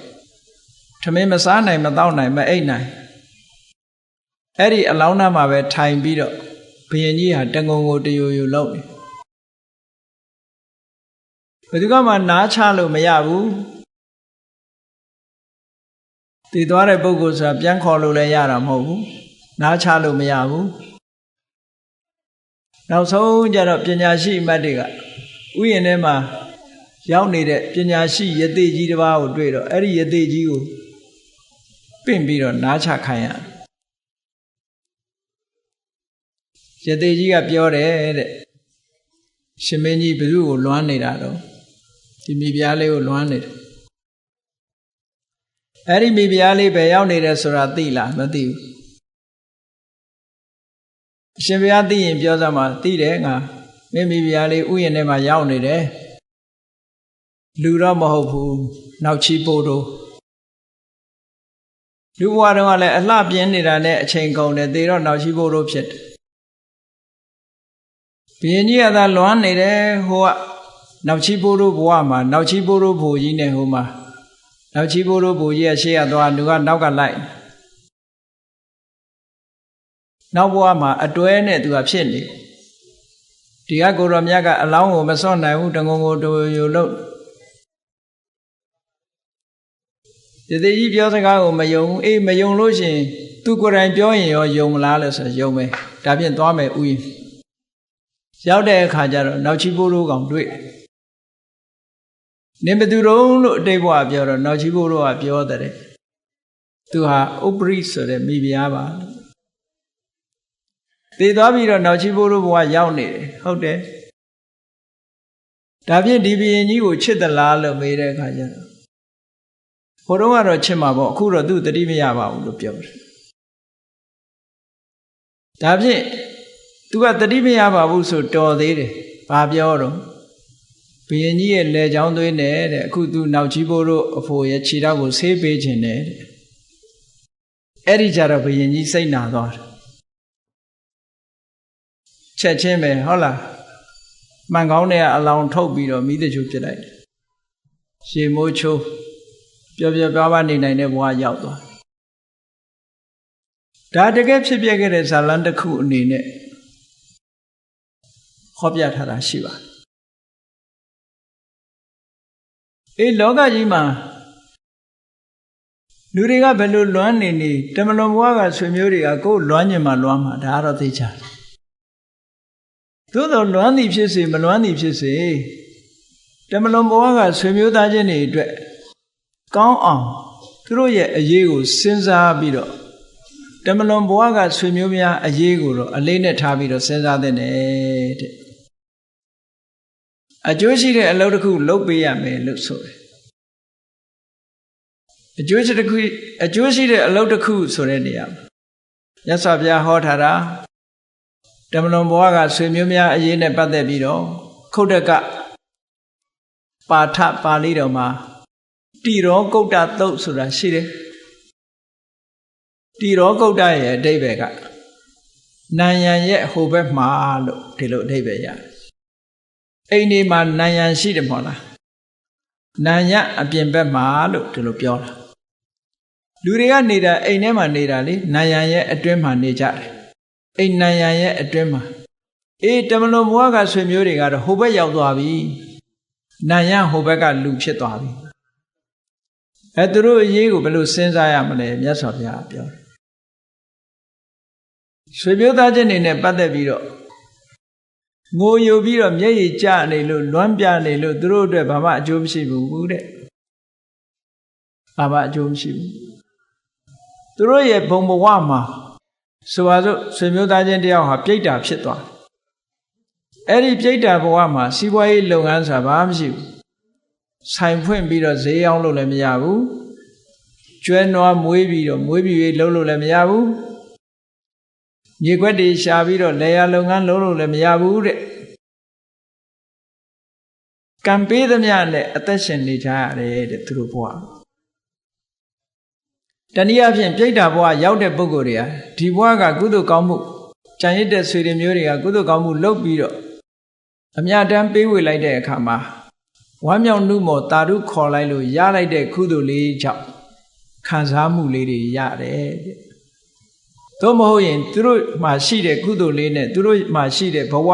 ထမင်းမစားနိုင်မတောက်နိုင်မအိပ်နိုင်အဲ့ဒီအလောင်းသားမှာပဲထိုင်ပြီးတော့ဘုရင်ကြီးဟာတငုံကိုတယိုယိုလုပ်နေဘယ်သူမှနားချလို့မရဘူးတည်သွားတဲ့ပုဂ္ဂိုလ်ဆိုတာပြန်ခေါ်လို့လည်းရတာမဟုတ်ဘူးနားချလို့မရဘူးနောက်ဆုံးကျတော့ပညာရှိအမတ်တွေကဥယျာဉ်ထဲမှာရောက်နေတဲ့ပညာရှိယသိကြီးတစ်ပါးကိုတွေ့တော့အဲ့ဒီယသိကြီးကိုပင့်ပြီးတော့နားချခိုင်းရယသိကြီးကပြောတယ်တဲ့ရှင်မင်းကြီးဘယ်သူ့ကိုလွမ်းနေတာတော့ဒီမိဖုရားလေးကိုလွမ်းနေတယ်အဲ့ဒီမိဖုရားလေးပဲရောက်နေတယ်ဆိုတာသိလားမသိဘူးအရှင်ဘုရားသိရင်ပြောစမ်းပါသိတယ်ငါမင်းမိဖုရားလေးဥယျာဉ်ထဲမှာရောက်နေတယ်လူတော့မဟုတ်ဘူးနောက်ချီပို့တော့လူဘဝတုန်းကလည်းအလှပြင်းနေတာနဲ့အချိန်ကုန်တယ်သေတော့နောက်ချီပို့တော့ဖြစ်တယ်ဘုရင်ကြီးကသာလွမ်းနေတယ်ဟိုကနောက်ချီပိုးတို့ဘဝမှာနောက်ချီပိုးတို့ဘိုးကြီးနဲ့ဟိုမှာနောက်ချီပိုးတို့ဘိုးကြီးကရှေ့ကသွားလူကနောက်ကလိုက်နောက်ဘဝမှာအတွဲနဲ့သူကဖြစ်နေဒီကကိုရောမြတ်ကအလောင်းကိုမစွန့်နိုင်ဘူးတငုံကိုတူယူလို့ဒီသေးကြီးပြောစကားကိုမယုံဘူးမယုံလို့ရှိရင်သူကိုယ်တိုင်ပြောရင်ရောယုံမလားလို့ဆိုယုံမယ်ဒါဖြင့်သွားမယ်ဥယျာဉ်ရောက်တဲ့အခါကျတော့နောက်ချီပိုးတို့ကောင်တွေ့နေဘသူတုံးလို့အတိတ်ဘဝပြောတော့နောက်ချီပိုးတို့ကပြောတဲ့သူဟာဥပရိဆိုတဲ့မိဖုရားပါသေသွားပြီးတော့နောက်ချီပိုးတို့ဘဝရောက်နေတယ်ဟုတ်တယ်ဒါဖြင့်ဒီဘုရင်ကြီးကိုချစ်သလားလို့မေးတဲ့အခါကျတော့ဟိုတုန်းကတော့ချစ်မှာပေါ့အခုတော့သူတတိမရပါဘူးလို့ပြောတယ်ဒါဖြင့်သူကတတိမရပါဘူးဆိုတော်သေးတယ်ဘာပြောတော့ဘုရင်ကြီးရဲ့လက်ချောင်းသွေးနဲ့တဲ့အခုသူနောက်ချီပိုးတို့အဖိုးရဲ့ခြေထောက်ကိုဆေးပေးခြင်းနဲ့တဲ့အဲ့ဒီကြတော့ဘုရင်ကြီးစိတ်နာသွားတယ်ချက်ချင်းပဲဟုတ်လားမှန်ကောင်းတဲ့အလောင်းထုတ်ပြီးတော့မိတချို့ပြစ်လိုက်တယ်ရှေမိုးချိုးပျော်ပျော်ပါးပါးနေနိုင်တဲ့ဘဝရောက်သွားဒါတကယ်ဖြစ်ပြခဲ့တဲ့ဇာလံတစ်ခုအနေနဲ့ဟောပြထားတာရှိပါတယ် လောကကြီးမှာလူတွေကဘယ်လိုလွမ်းနေတမလွန်ဘဝကဆွေမျိုးတွေကကိုယ်လွမ်းညင်မှလွမ်းမှာဒါကတော့သိချတယ်သို့တော်လွမ်းသည်ဖြစ်စေမလွမ်းသည်ဖြစ်စေတမလွန်ဘဝကဆွေမျိုးသားချင်းတွေအတွက်ကောင်းအောင်သူတို့ရဲ့အရေးကိုစဉ်းစားပြီးတော့တမလွန်ဘဝကဆွေမျိုးများအရေးကိုတော့အလေးနဲ့ထားပြီးတော့စဉ်းစားသင့်တယ်တဲ့အကျိုးရှိတဲ့အလုပ်တစ်ခုလုပ်ပေးရမယ်လို့ဆိုတယ်အကျိုးရှိတဲ့အလုပ်တစ်ခုဆိုတဲ့နေရာမှာမြတ်စွာဘုရားဟောထားတာတမလွန်ဘဝကဆွေမျိုးများအရေးနဲ့ပတ်သက်ပြီးတော့ခုတ်တကပါဠိပါဠိတော်မှာတိရောကုတ္တသုတ်ဆိုတာရှိတယ်တိရောကုတ္တရဲ့အဓိပ္ပာယ်ကနံရံရဲ့ဟိုဘက်မှာလို့ဒီလိုအဓိပ္ပာယ်ရတယ်အိမ်ဒီမှာနံရံရှိတယ်မဟုတ်လားနံရံအပြင်ဘက်မှာလို့ဒီလိုပြောတာလူတွေကနေတာအိမ်ထဲမှာနေတာလေနံရံရဲ့အတွင်းမှာနေကြတယ်အိမ်နံရံရဲ့အတွင်းမှာတမလွန်ဘဝကဆွေမျိုးတွေကတော့ဟိုဘက်ရောက်သွားပြီနံရံဟိုဘက်ကလူဖြစ်သွားပြီသူတို့အရေးကိုဘယ်လိုစဉ်းစားရမလဲမြတ်စွာဘုရားပြောတယ်ဆွေမျိုးသားချင်းတွေနဲ့ပတ်သက်ပြီးတော့ငိုယိုပြီးတော့မျက်ရည်ကျနေလို့လွမ်းပြနေလို့သူတို့အတွက်ဘာမှအကျိုးမရှိဘူးတဲ့ဘာမှအကျိုးမရှိဘူးသူတို့ရဲ့ဘုံဘဝမှာဆိုပါစို့ဆွေမျိုးသားချင်းတယောက်ဟာပြိတ္တာဖြစ်သွားအဲ့ဒီပြိတ္တာဘဝမှာစီးပွားရေးလုပ်ငန်းဆိုတာဘာမှမရှိဘူးဆိုင်ဖွင့်ပြီးတော့ဈေးရောင်းလို့လည်းမရဘူးကျွဲနွားမွေးပြီးတော့မွေးပြီးလုပ်လို့လည်းမရဘူးမြေခွက်တွေရှာပြီးတော့လေယာလုပ်ငန်းလုပ်လို့လည်းမရဘူးတဲ့ကံပေးသမျှနဲ့အသက်ရှင်နေကြရတယ်တဲ့သူတို့ဘဝတနည်းအားဖြင့်ပြိတ္တာဘဝရောက်တဲ့ပုဂ္ဂိုလ်တွေဟာဒီဘဝကကုသိုလ်ကောင်းမှုကြံရစ်တဲ့ဆွေတွေမျိုးတွေကကုသိုလ်ကောင်းမှုလုပ်ပြီးတော့အမြတ်တမ်းပေးဝေလိုက်တဲ့အခါမှာဝမ်းမြောက်နှုမောတာရုခေါ်လိုက်လို့ရလိုက်တဲ့ကုသိုလ်လေးကြောင့်ခံစားမှုလေးတွေရတယ်တဲ့သို့မဟုတ်ရင်သူတို့မှာရှိတဲ့ကုသိုလ်လေးနဲ့သူတို့မှာရှိတဲ့ဘဝ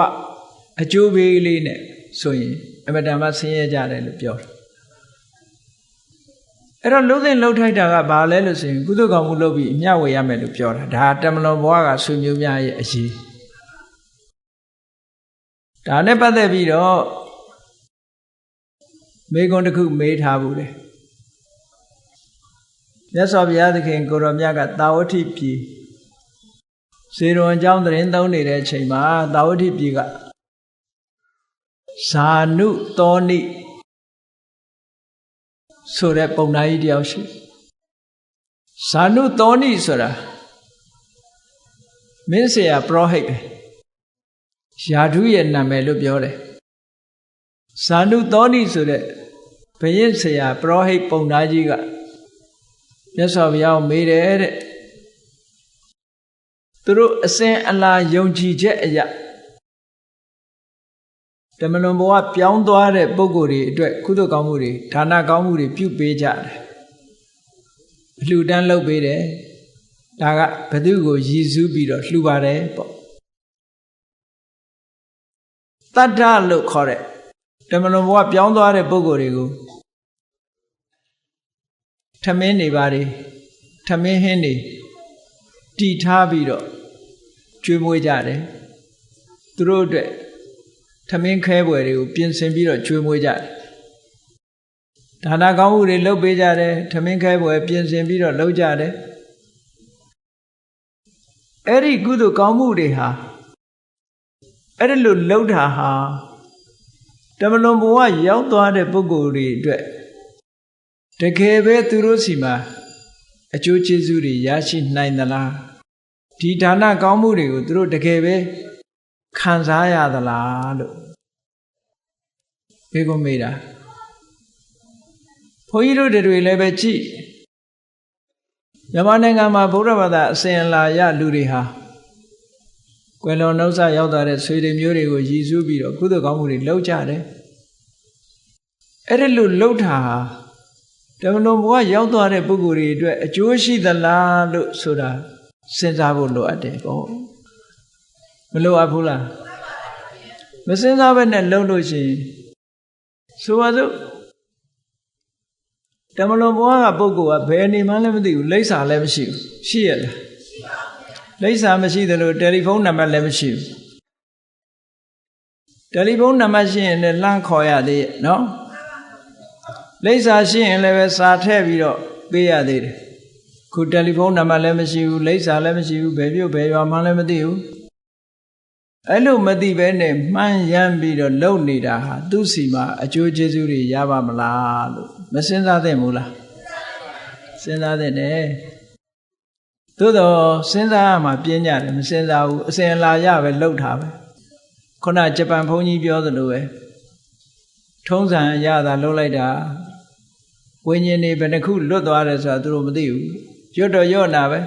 အကျိုးပေးလေးနဲ့ဆိုရင်အမတန်မှဆင်းရဲကြတယ်လို့ပြောတယ်အဲ့တော့လုံးစင်လှုပ်ထိုက်တာကဘာလဲလို့ဆိုရင်ကုသိုလ်ကောင်းမှုလုပ်ပြီးအမျှဝေရမယ်လို့ပြောတာဒါတမလွန်ဘဝကဆွေမျိုးများရဲ့အရေးဒါနဲ့ပတ်သက်ပြီးတော့မေကွန်းတစ်ခုမေးထားဘူးလေမြတ်စွာဘုရားသခင်ကိုရောမြတ်ကတာဝတိပြည်ဇေရွန်အကြောင်းသတင်းသုံးနေတဲ့အချိန်မှာတာဝတိပြည်ကဇာနုသောနိဆိုတဲ့ပုံနာကြီးတယောက်ရှိဇာနုသောနိဆိုတာမင်းဆရာပရောဟိတ်ပဲယာဓုရဲ့နာမည်လို့ပြောတယ်ဇာနုသောနိဆိုတဲ့ဘုရင်ဆရာပရောဟိတ်ပုံနာကြီးကမြတ်စွာဘုရားကိုမေးတယ်တဲ့သူတို့အစဉ်အလာယုံကြည်ချက်အရာတမလွန်ဘဝပြောင်းသွားတဲ့ပုဂ္ဂိုလ်တွေအတွက်ကုသိုလ်ကောင်းမှုတွေဒါနကောင်းမှုတွေပြုပေးကြတယ်အလှူဒန်းလုပ်ပေးတယ်ဒါကဘယ်သူကိုရည်စူးပြီးတော့လှူပါတယ်ပေါ့တတ္ထလို့ခေါ်တဲ့တမလွန်ဘဝပြောင်းသွားတဲ့ပုဂ္ဂိုလ်တွေကိုထမင်းနေပါလေထမင်းဟင်းနေတီထားပြီးတော့ကျွေးမွေးကြတယ်သူတို့အတွက်ထမင်းခဲပွဲတွေကိုပြင်ဆင်ပြီးတော့ကျွေးမွေးကြတယ်ဒါနကောင်းမှုတွေလုပ်ပေးကြတယ်ထမင်းခဲပွဲပြင်ဆင်ပြီးတော့လုပ်ကြတယ်အဲ့ဒီကုသိုလ်ကောင်းမှုတွေဟာအဲ့ဒီလိုလုပ်တာဟာတမလွန်ဘဝရောက်သွားတဲ့ပုဂ္ဂိုလ်တွေအတွက်တကယ်ပဲသူတို့စီမှာအကျိုးကျေးဇူးတွေရရှိနိုင်သလားဒီဒါနကောင်းမှုတွေကိုသူတို့တကယ်ပဲခံစားရသလားလို့ဘေးကိုမေးတာဘုန်းကြီးတို့တွေလည်းပဲကြည့်မြန်မာနိုင်ငံမှာဗုဒ္ဓဘာသာအစဉ်အလာရလူတွေဟာကွယ်လွန်နှုတ်ဆက်ရောက်သွားတဲ့ဆွေတွေမျိုးတွေကိုရည်စူးပြီးတော့ကုသိုလ်ကောင်းမှုတွေလုပ်ကြတယ်အဲ့ဒီလိုလုပ်တာဟာတမလွန်ဘဝရောက်သွားတဲ့ပုဂ္ဂိုလ်တွေအတွက်အကျိုးရှိသလားလို့ဆိုတာစဉ်းစားဖို့လိုအပ်တယ်ပေါ့မလိုအပ်ဘူးလားမစဉ်းစားဘဲနဲ့လုပ်လို့ရှိရင်ဆိုပါစို့ တမလွန်ဘဝကပုဂ္ဂိုလ်ကဘယ်နေမှလည်းမသိဘူးလိပ်စာလည်းမရှိဘူးရှိရလားလိပ်စာမရှိသလိုတယ်လီဖုန်းနံပါတ်လည်းမရှိဘူးတယ်လီဖုန်းနံပါတ်ရှိရင်လည်းလှမ်းခေါ်ရသေးရဲ့နော်လိပ်စာရှိရင်လည်းပဲစာထည့်ပြီးတော့ပေးရသေးတယ်ခုတယ်လီဖုန်းနံပါတ်လည်းမရှိဘူးလိပ်စာလည်းမရှိဘူးဘယ်ပြုတ်ဘယ်ရွာမှလည်းမသိဘူးအဲ့လိုမသိပဲနဲ့မှန်းရမ်းပြီးတော့လုံနေတာဟာသူ့စီမှာအကျိုးကျေးဇူးတွေရပါမလားလို့မစဉ်းစားသင့်ဘူးလားစဉ်းစားသင့်တယ်သို့တော့စဉ်းစားရမှာပြင်းကြတယ်မစဉ်းစားဘူးအစဉ်အလာရပဲလှုပ်တာပဲခုနဂျပန်ဘုန်းကြီးပြောသလိုပဲထုံးစံရတာလှုပ်လိုက်တာဝိညာဉ်တွေဘယ်နှခုလွတ်သွားတယ်ဆိုတာသူတို့မသိဘူးရွတ်တော့ရွတ်နာပဲ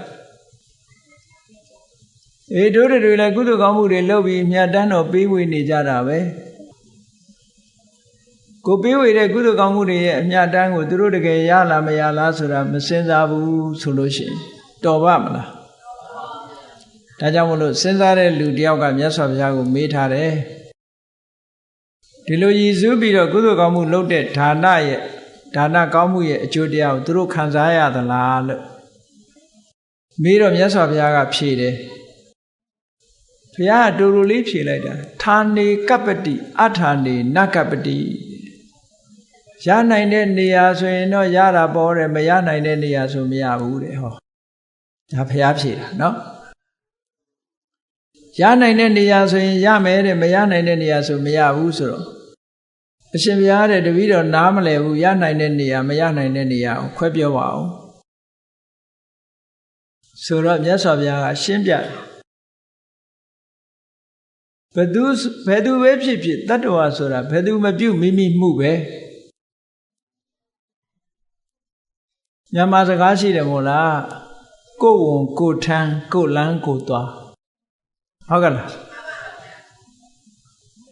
တို့တွေလည်းကုသိုလ်ကောင်းမှုတွေလုပ်ပြီးမြတ်တမ်းတော့ပေးဝေနေကြတာပဲကိုပေးဝေတဲ့ကုသိုလ်ကောင်းမှုတွေရဲ့အမြတ်တမ်းကိုသူတို့တကယ်ရလားမရလားဆိုတာမစဉ်းစားဘူးဆိုလို့ရှိရင်တော်ပါမလားဒါကြောင့်မလို့စဉ်းစားတဲ့လူတယောက်ကမြတ်စွာဘုရားကိုမေးထားတယ်ဒီလိုရည်စူးပြီးတော့ကုသိုလ်ကောင်းမှုလုပ်တဲ့ဒါနကောင်းမှုရဲ့အကျိုးတရားကိုသူတို့ခံစားရသလားလို့မေးတော့မြတ်စွာဘုရားကဖြေတယ်ဘုရားကတူတူလေးဖြေလိုက်တာဌာနေကပ္ပတိအဌာနေနကပ္ပတိရနိုင်တဲ့နေရာဆိုရင်တော့ရတာပေါ်တယ်မရနိုင်တဲ့နေရာဆိုမရဘူးတဲ့ဟောဒါဘုရားဖြေတာနော်ရနိုင်တဲ့နေရာဆိုရင်ရမယ်တဲ့မရနိုင်တဲ့နေရာဆိုမရဘူးဆိုတော့အရှင်ဘုရားတဲ့တပည့်တော်နားမလည်ဘူးရနိုင်တဲ့နေရာမရနိုင်တဲ့နေရာကိုခွဲပြောပါအောင်ဆိုတော့မြတ်စွာဘုရားကရှင်းပြတယ်ဘယ်သူပဲဖြစ်ဖြစ်တတ္တဝါဆိုတာဘယ်သူမပြုတ်မိမိမှုပဲမြန်မာစကားရှိတယ်မို့လားကိုယ်ဝန်ကိုယ်ထမ်းကိုယ်လန်းကိုယ်သွားဟုတ်ကလား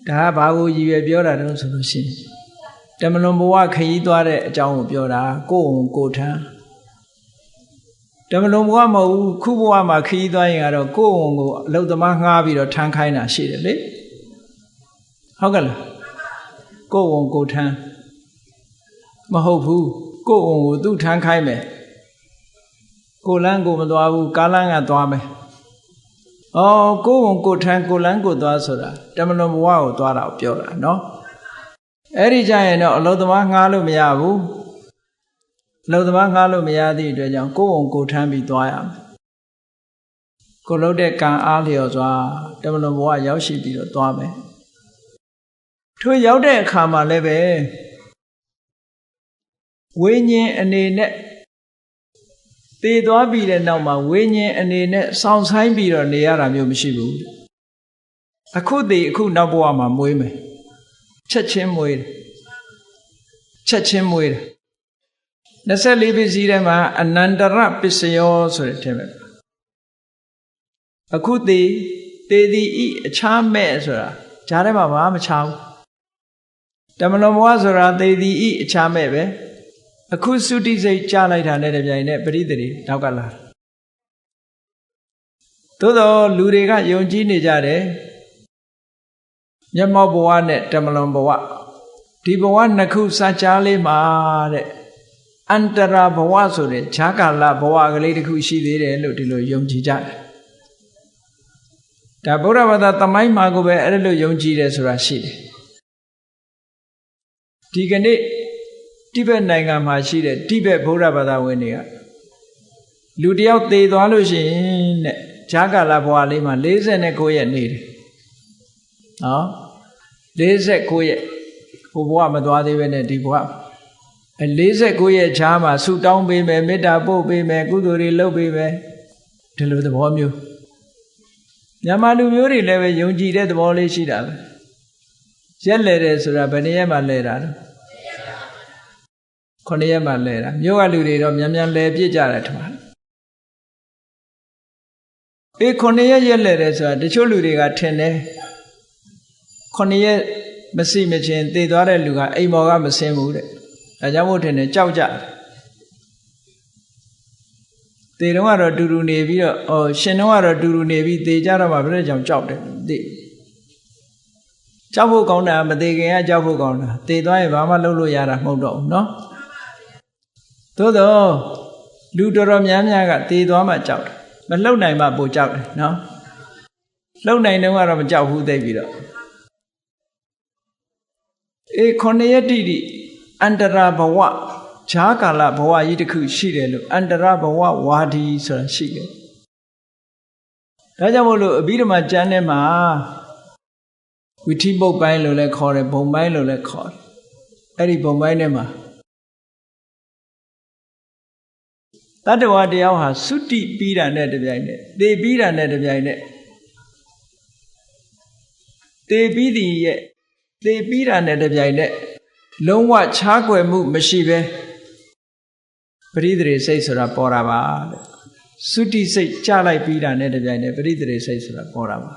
ဒါကဘာကိုရည်ရွယ်ပြောတာတုံးဆိုလို့ရှိရင်တမလွန်ဘဝခရီးသွားတဲ့အကြောင်းကိုပြောတာကိုယ်ဝန်ကိုယ်ထမ်းတမလွန်ဘဝမဟုတ်ဘူးခုဘဝမှာခရီးသွားရင်ကတော့ကိုယ်ဝန်ကိုအလုသမားငှားပြီးတော့ထမ်းခိုင်းတာရှိတယ်လေဟုတ်ကလားကိုယ်ဝန်ကိုယ်ထမ်းမဟုတ်ဘူးကိုယ်ဝန်ကိုသူ့ထမ်းခိုင်းမယ်ကိုယ်လန်းကိုမသွားဘူးကားလန်းကသွားမယ်ကိုယ်ဝန်ကိုယ်ထမ်းကိုယ်လန်းကိုသွားဆိုတာတမလွန်ဘဝကိုသွားတာကိုပြောတာနော်အဲ့ဒီကြရင်တော့အလုသမားငှားလို့မရဘူးလုံသမားငှားလို့မရသည့်အတွက်ကြောင့်ကိုယ်ဝန်ကိုထမ်းပြီးသွားရမယ်ကိုလှုပ်တဲ့ကံအားလျော်စွာတမလွန်ဘဝရောက်ရှိပြီးတော့သွားမယ်ထိုရောက်တဲ့အခါမှာလည်းပဲဝိညာဉ်အနေနဲ့တည်သွားပြီးတဲ့နောက်မှာဝိညာဉ်အနေနဲ့စောင့်ဆိုင်ပြီးတော့နေရတာမျိုးမရှိဘူးအခုတည်အခုနောက်ဘဝမှာမွေးမယ်ချက်ချင်းမွေးတယ်ချက်ချင်းမွေးတယ်24ပစ္စည်းထဲမှာအနန္တရပစ္စယောဆိုတဲ့ထဲမှာအခုသေသည်ဤအခြားမဲ့ဆိုတာဂျားထဲမှာဘာမှမချဘူးတမလွန်ဘဝဆိုတာသေသည်ဤအခြားမဲ့ပဲအခုသုတိစိတ်ကြားလိုက်တာနဲ့တပြိုင်နက်ပရိသေတွေနောက်ကလာသို့တော့လူတွေကယုံကြည်နေကြတယ်မျက်မှောက်ဘဝနဲ့တမလွန်ဘဝဒီဘဝနှစ်ခုစัจ जा လေးမှာတဲ့အန္တရာဘဝဆိုတဲ့ဈာကာလဘဝကလေးတစ်ခုရှိသေးတယ်လို့ဒီလိုယုံကြည်ကြတယ်ဒါဗုဒ္ဓဘာသာသမိုင်းမှာကိုပဲအဲ့လိုယုံကြည်တယ်ဆိုတာရှိတယ်ဒီကနေ့တိဘက်နိုင်ငံမှာရှိတဲ့တိဘက်ဗုဒ္ဓဘာသာဝင်တွေကလူတယောက်သေသွားလို့ရှိရင်တဲ့ဈာကာလဘဝလေးမှာ49ရက်နေတယ်နော်49ရက်ဟိုဘဝမသွားသေးပဲနဲ့ဒီဘဝ49ရက်ခြားမှာဆုတောင်းပေးမယ်မေတ္တာပို့ပေးမယ်ကုသိုလ်တွေလုပ်ပေးမယ်ဒီလိုသဘောမျိုးမြန်မာလူမျိုးတွေလည်းပဲယုံကြည်တဲ့သဘောလေးရှိတာပဲရက်လဲတယ်ဆိုတာဘယ်နှစ်ရက်မှလဲတာလဲ9ရက်မှလဲတာမြို့ကလူတွေတော့မြန်မြန်လဲပြစ်ကြတယ်ထင်ပါ9ရက်ရက်လဲတယ်ဆိုတာတချို့လူတွေကထင်တယ်9ရက်မရှိမချင်းသေသွားတဲ့လူကအိမ်ပေါ်ကမဆင်းဘူးတဲ့ဒါကြောင့်မို့ထင်တယ်ကြောက်ကြသေတော့ကတော့တူတူနေပြီးတော့ရှင်တော့ကတော့တူတူနေပြီးသေကြတော့မှဘယ်လိုကြောင့်ကြောက်တယ်သိကြောက်ဖို့ကောင်းတာမသေခင်ကကြောက်ဖို့ကောင်းတာသေသွားရင်ဘာမှလုပ်လို့ရတာမဟုတ်တော့ဘူးเนาะ သို့တော့လူတော်တော်များများကတည်သွားမှကြောက်တယ်မလှုပ်နိုင်မှပိုကြောက်တယ်နော်လှုပ်နိုင်တော့ကတော့မကြောက်ဘူးသိပြီးတော့9 ရက်တိတိအန္တရာဘဝဈာကာလဘဝကြီးတစ်ခုရှိတယ်လို့အန္တရာဘဝဝါဒီဆိုတာရှိတယ်ဒါကြောင့်မို့လို့အဘိဓမ္မာကျမ်းထဲမှာဝိထိပုတ်ပိုင်းလို့လည်းခေါ်တယ်ဘုံပိုင်းလို့လည်းခေါ်တယ်အဲ့ဒီဘုံပိုင်းထဲမှာတတ္တဝါတယောက်ဟာသုတိပြီးတာနဲ့တပြိုင်နက်သေပြီးတာနဲ့တပြိုင်နက်သေပြီးသည်ရဲ့သေပြီးတာနဲ့တပြိုင်နက်လုံးဝခြားကွယ်မှုမရှိပဲပရိသေစိတ်ဆိုတာပေါ်တာပါတဲ့သုတိစိတ်ကြလိုက်ပြီးတာနဲ့တပြိုင်နက်ပရိသေစိတ်ဆိုတာပေါ်တာပါ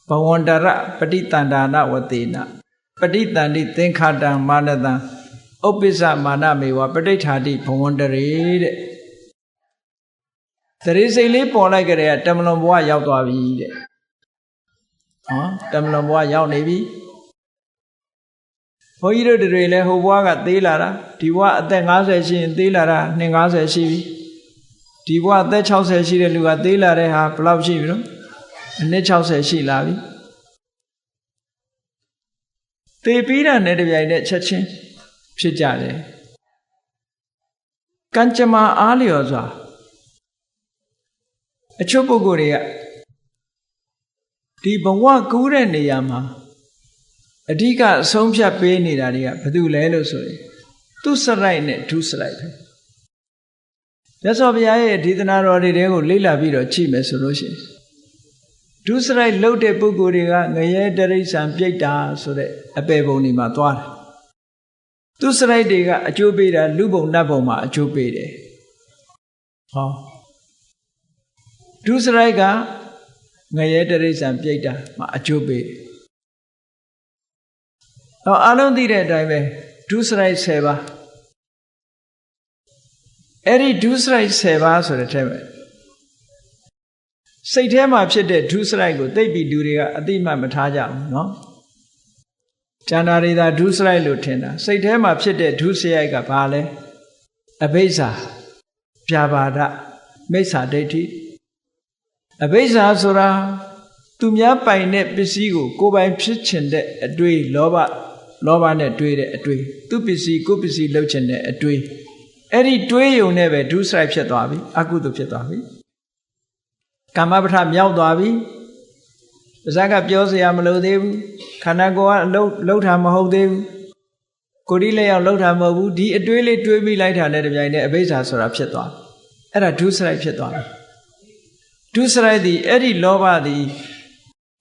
ဘဝန္တရပဋိတန္ဒာနဝတေနပဋိတန္တိသင်္ခါတံမာနတံဥပ္ပစ္စမာနမေဝပဋိဋ္ဌာတိဘဝန္တရေတဲ့သရေစိတ်လေးပေါ်လိုက်ကြတဲ့တမလွန်ဘဝရောက်သွားပြီတဲ့တမလွန်ဘဝရောက်နေပြီဘုန်းကြီးတို့တွေလည်းဟိုဘဝကသေးလာတာဒီဘဝအသက်50ရှိရင်သေးလာတာ250ရှိပြီဒီဘဝအသက်60ရှိတဲ့လူကသေးလာတဲ့ဟာဘယ်လောက်ရှိပြီနော်အနည်း60ရှိလာပြီသေပြီးတာနဲ့တပြိုင်နက်ချက်ချင်းဖြစ်ကြတယ်ကံကြမ္မာအားလျော်စွာအချို့ပုဂ္ဂိုလ်တွေကဒီဘဝကူးတဲ့နေရာမှာအဓိကအဆုံးဖြတ်ပေးနေတာတွေကဘာလို့လဲလို့ဆိုရင်သူစရိုက်နဲ့ဒုစရိုက်ပဲမြတ်စွာဘုရားရဲ့ဒေသနာတော်တွေကိုလေ့လာပြီးတော့ကြည့်မယ်ဆိုလို့ရှိရင်ဒုစရိုက်လှုပ်တဲ့ပုဂ္ဂိုလ်တွေကငရဲတရိစ္ဆာန်ပြိတ္တာဆိုတဲ့အပေပုံတွေမှာသွားတယ်သူစရိုက်တွေကအကျိုးပေးတာလူဘုံနတ်ဘုံမှာအကျိုးပေးတယ်ဒုစရိုက်ကငရဲတရိစ္ဆာန်ပြိတ္တာမှာအကျိုးပေးတယ်တော့အလုံးသိတဲ့အတိုင်းပဲဒုစရိုက်10ပါးအဲ့ဒီဒုစရိုက်10ပါးဆိုတဲ့ထဲမှာစိတ်ထဲမှာဖြစ်တဲ့ဒုစရိုက်ကိုသိပြီးလူတွေကအတိမတ်မထားကြဘူးเนาะကျန်တာတွေသာဒုစရိုက်လို့ထင်တာစိတ်ထဲမှာဖြစ်တဲ့ဒုစရိုက်ကဘာလဲအဘိဇ္ဇာပြာပါဒမိစ္ဆာဒိဋ္ဌိအဘိဇ္ဇာဆိုတာသူများပိုင်တဲ့ပစ္စည်းကိုကိုယ်ပိုင်ဖြစ်ချင်တဲ့အတွေးလောဘနဲ့တွေးတဲ့အတွေးသူပစ္စည်းကိုပစ္စည်းလုပ်ချင်တဲ့အတွေးအဲ့ဒီတွေးယုံနဲ့ပဲဒုစရိုက်ဖြစ်သွားပြီအကုသိုလ်ဖြစ်သွားပြီကာမပဋ္ဌမြောက်သွားပြီပါဇက်ကပြောစရာမလိုသေးဘူးခန္ဓာကိုယ်ကလှုပ်တာမဟုတ်သေးဘူးကိုယ်ဒီလက်ရောက်လှုပ်တာမဟုတ်ဘူးဒီအတွေးလေးတွေးပြီးလိုက်တာနဲ့တပြိုင်တည်းအဘိဇ္ဇာဆိုတာဖြစ်သွားအဲ့ဒါဒုစရိုက်ဖြစ်သွားပြီဒုစရိုက်သည်အဲ့ဒီလောဘသည်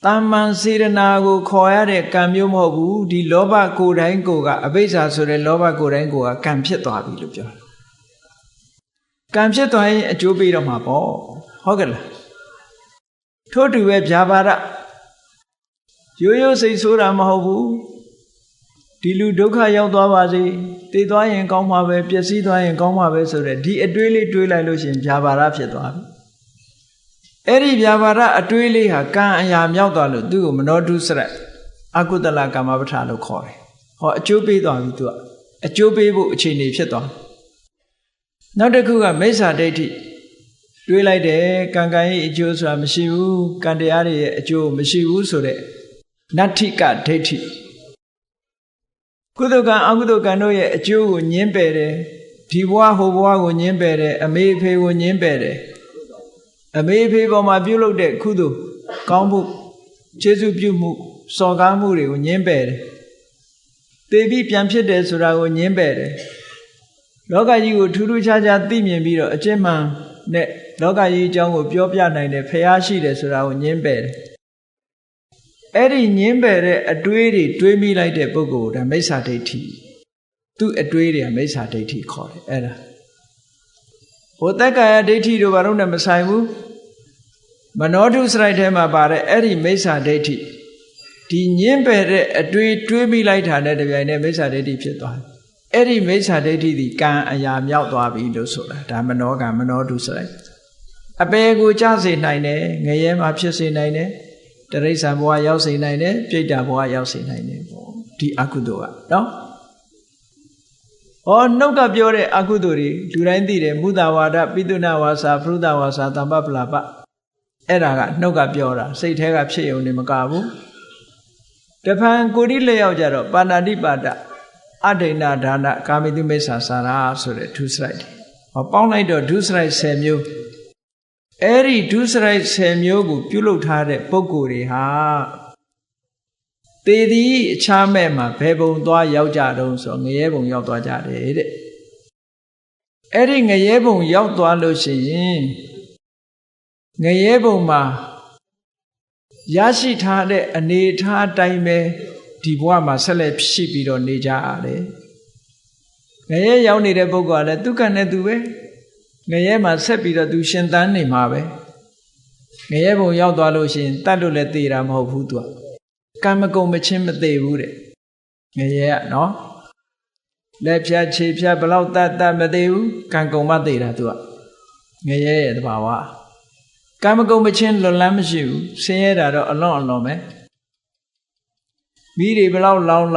တာမန်စေရနာကိုခေါ်ရတဲ့ကံမျိုးမဟုတ်ဘူးဒီလောဘကိုယ်တိုင်းကိုကအဘိဇ္ဇာဆိုတဲ့လောဘကိုယ်တိုင်းကိုကကံဖြစ်သွားပြီလို့ပြောတယ်ကံဖြစ်သွားရင်အကျိုးပေးတော့မှာပေါ့ဟုတ်ကဲ့လားထို့တူပဲဗျာပါဒရိုးရိုးစိတ်ဆိုးတာမဟုတ်ဘူးဒီလူဒုက္ခရောက်သွားပါစေသိသွားရင်ကောင်းမှာပဲပျက်စီးသွားရင်ကောင်းမှာပဲဆိုတဲ့ဒီအတွေးလေးတွေးလိုက်လို့ရှိရင်ဗျာပါဒဖြစ်သွားပြီအဲ့ဒီဗျာပါဒအတွေးလေးဟာကံအရာမြောက်သွားလို့သူ့ကိုမနောဒုစရိုက်အကုသလကာမပဋ္ဌာလို့ခေါ်တယ်ဟောအကျိုးပေးသွားပြီသူကအကျိုးပေးဖို့အခြေအနေဖြစ်သွားနောက်တစ်ခုကမိစ္ဆာဒိဋ္ဌိတွေးလိုက်တယ်ကံကံရဲ့အကျိုးဆိုတာမရှိဘူးကံတရားတွေရဲ့အကျိုးမရှိဘူးဆိုတဲ့နတ္ထိကဒိဋ္ဌိကုသကံအကုသကံတို့ရဲ့အကျိုးကိုညှင်းပယ်တယ်ဒီဘဝဟိုဘဝကိုညှင်းပယ်တယ်အမေအဖေကိုညှင်းပယ်တယ်အမေအဖေပေါ်မှာပြုလုပ်တဲ့ကုသိုလ်ကောင်းမှုကျေးဇူးပြုမှုစော်ကားမှုတွေကိုညှင်းပယ်တယ်သေပြီးပြန်ဖြစ်တယ်ဆိုတာကိုညှင်းပယ်တယ်လောကကြီးကိုထူးထူးခြားခြားသိမြင်ပြီးတော့အကျဉ်းမှန်နဲ့လောကကြီးအကြောင်းကိုပြောပြနိုင်တယ်ဖျားရှိတယ်ဆိုတာကိုညှင်းပယ်တယ်အဲ့ဒီညှင်းပယ်တဲ့အတွေးတွေတွေးမိလိုက်တဲ့ပုဂ္ဂိုလ်ဒါမိစ္ဆာဒိဋ္ဌိသူ့အတွေးတွေကမိစ္ဆာဒိဋ္ဌိခေါ်တယ်အဲ့ဒါဟိုတက္ကာယဒိဋ္ဌိတို့ဘာလို့နဲ့မဆိုင်ဘူးမနောဒုစရိုက်ထဲမှာပါတဲ့အဲ့ဒီမိစ္ဆာဒိဋ္ဌိဒီညှင်းပယ်တဲ့အတွေးတွေးမိလိုက်တာနဲ့တပြိုင်တည်းမိစ္ဆာဒိဋ္ဌိဖြစ်သွားတယ်အဲ့ဒီမိစ္ဆာဒိဋ္ဌိဒီကံအရာမြောက်သွားပြီလို့ဆိုတာဒါမနောကံမနောဒုစရိုက်အပေကိုကြစေနိုင်တယ်ငရဲမှာဖြစ်စေနိုင်တယ်တရိစ္ဆာန်ဘဝရောက်စေနိုင်တယ်ပြိတ္တာဘဝရောက်စေနိုင်တယ်ပေါ့ဒီအကုသိုလ်ကနော် နှုတ်ကပြောတဲ့အကုသိုလ်တွေလူတိုင်းသိတယ်မုဒ္ဒဝါဒပိတုဏဝါစာပရုဒ္ဒဝါစာတမ္ပပလာပအဲ့ဒါကနှုတ်ကပြောတာစိတ်ထဲကဖြစ်ရုံနဲ့မကဘူးတဖန်ကိုတိလက်ရောက်ကြတော့ပါဏာတိပါဒအဒိဏဒါနကာမိတုမိစ္ဆာစာရာဆိုတဲ့ဒုစရိုက်တွေပေါင်းလိုက်တော့ဒုစရိုက်10မျိုးအဲ့ဒီဒုစရိုက်10မျိုးကိုပြုလုပ်ထားတဲ့ပုဂ္ဂိုလ်တွေဟာတေသည်အခြားမဲ့မှာဘယ်ဘုံသွားရောက်ကြတုံးဆိုငရဲဘုံရောက်သွားကြတယ်တဲ့အဲ့ဒီငရဲဘုံရောက်သွားလို့ရှိရင်ငရဲဘုံမှာရရှိထားတဲ့အနေထားအတိုင်းပဲဒီဘဝမှာဆက်လက်ရှိပြီးတော့နေကြရတယ်ငရဲရောက်နေတဲ့ပုဂ္ဂိုလ်ကလည်းသူကနဲ့သူပဲငရဲမှာဆက်ပြီးတော့သူရှင်သန်နေမှာပဲငရဲဘုံရောက်သွားလို့ရှိရင်တတ်လို့လည်းသိတာမဟုတ်ဘူးသူကကံမကုံမချင်းမသိဘူးတဲ့ငရဲကနော်လက်ဖြတ်ခြေဖြတ်ဘလောက်တတ်မသိဘူးကံကုံမသိတာသူကငရဲရဲ့တဘာဝကံမကုံမချင်းလွန်လန်းမရှိဘူးဆင်းရဲတာတော့အလွန်ပဲမိတွေဘလောက်လောင်း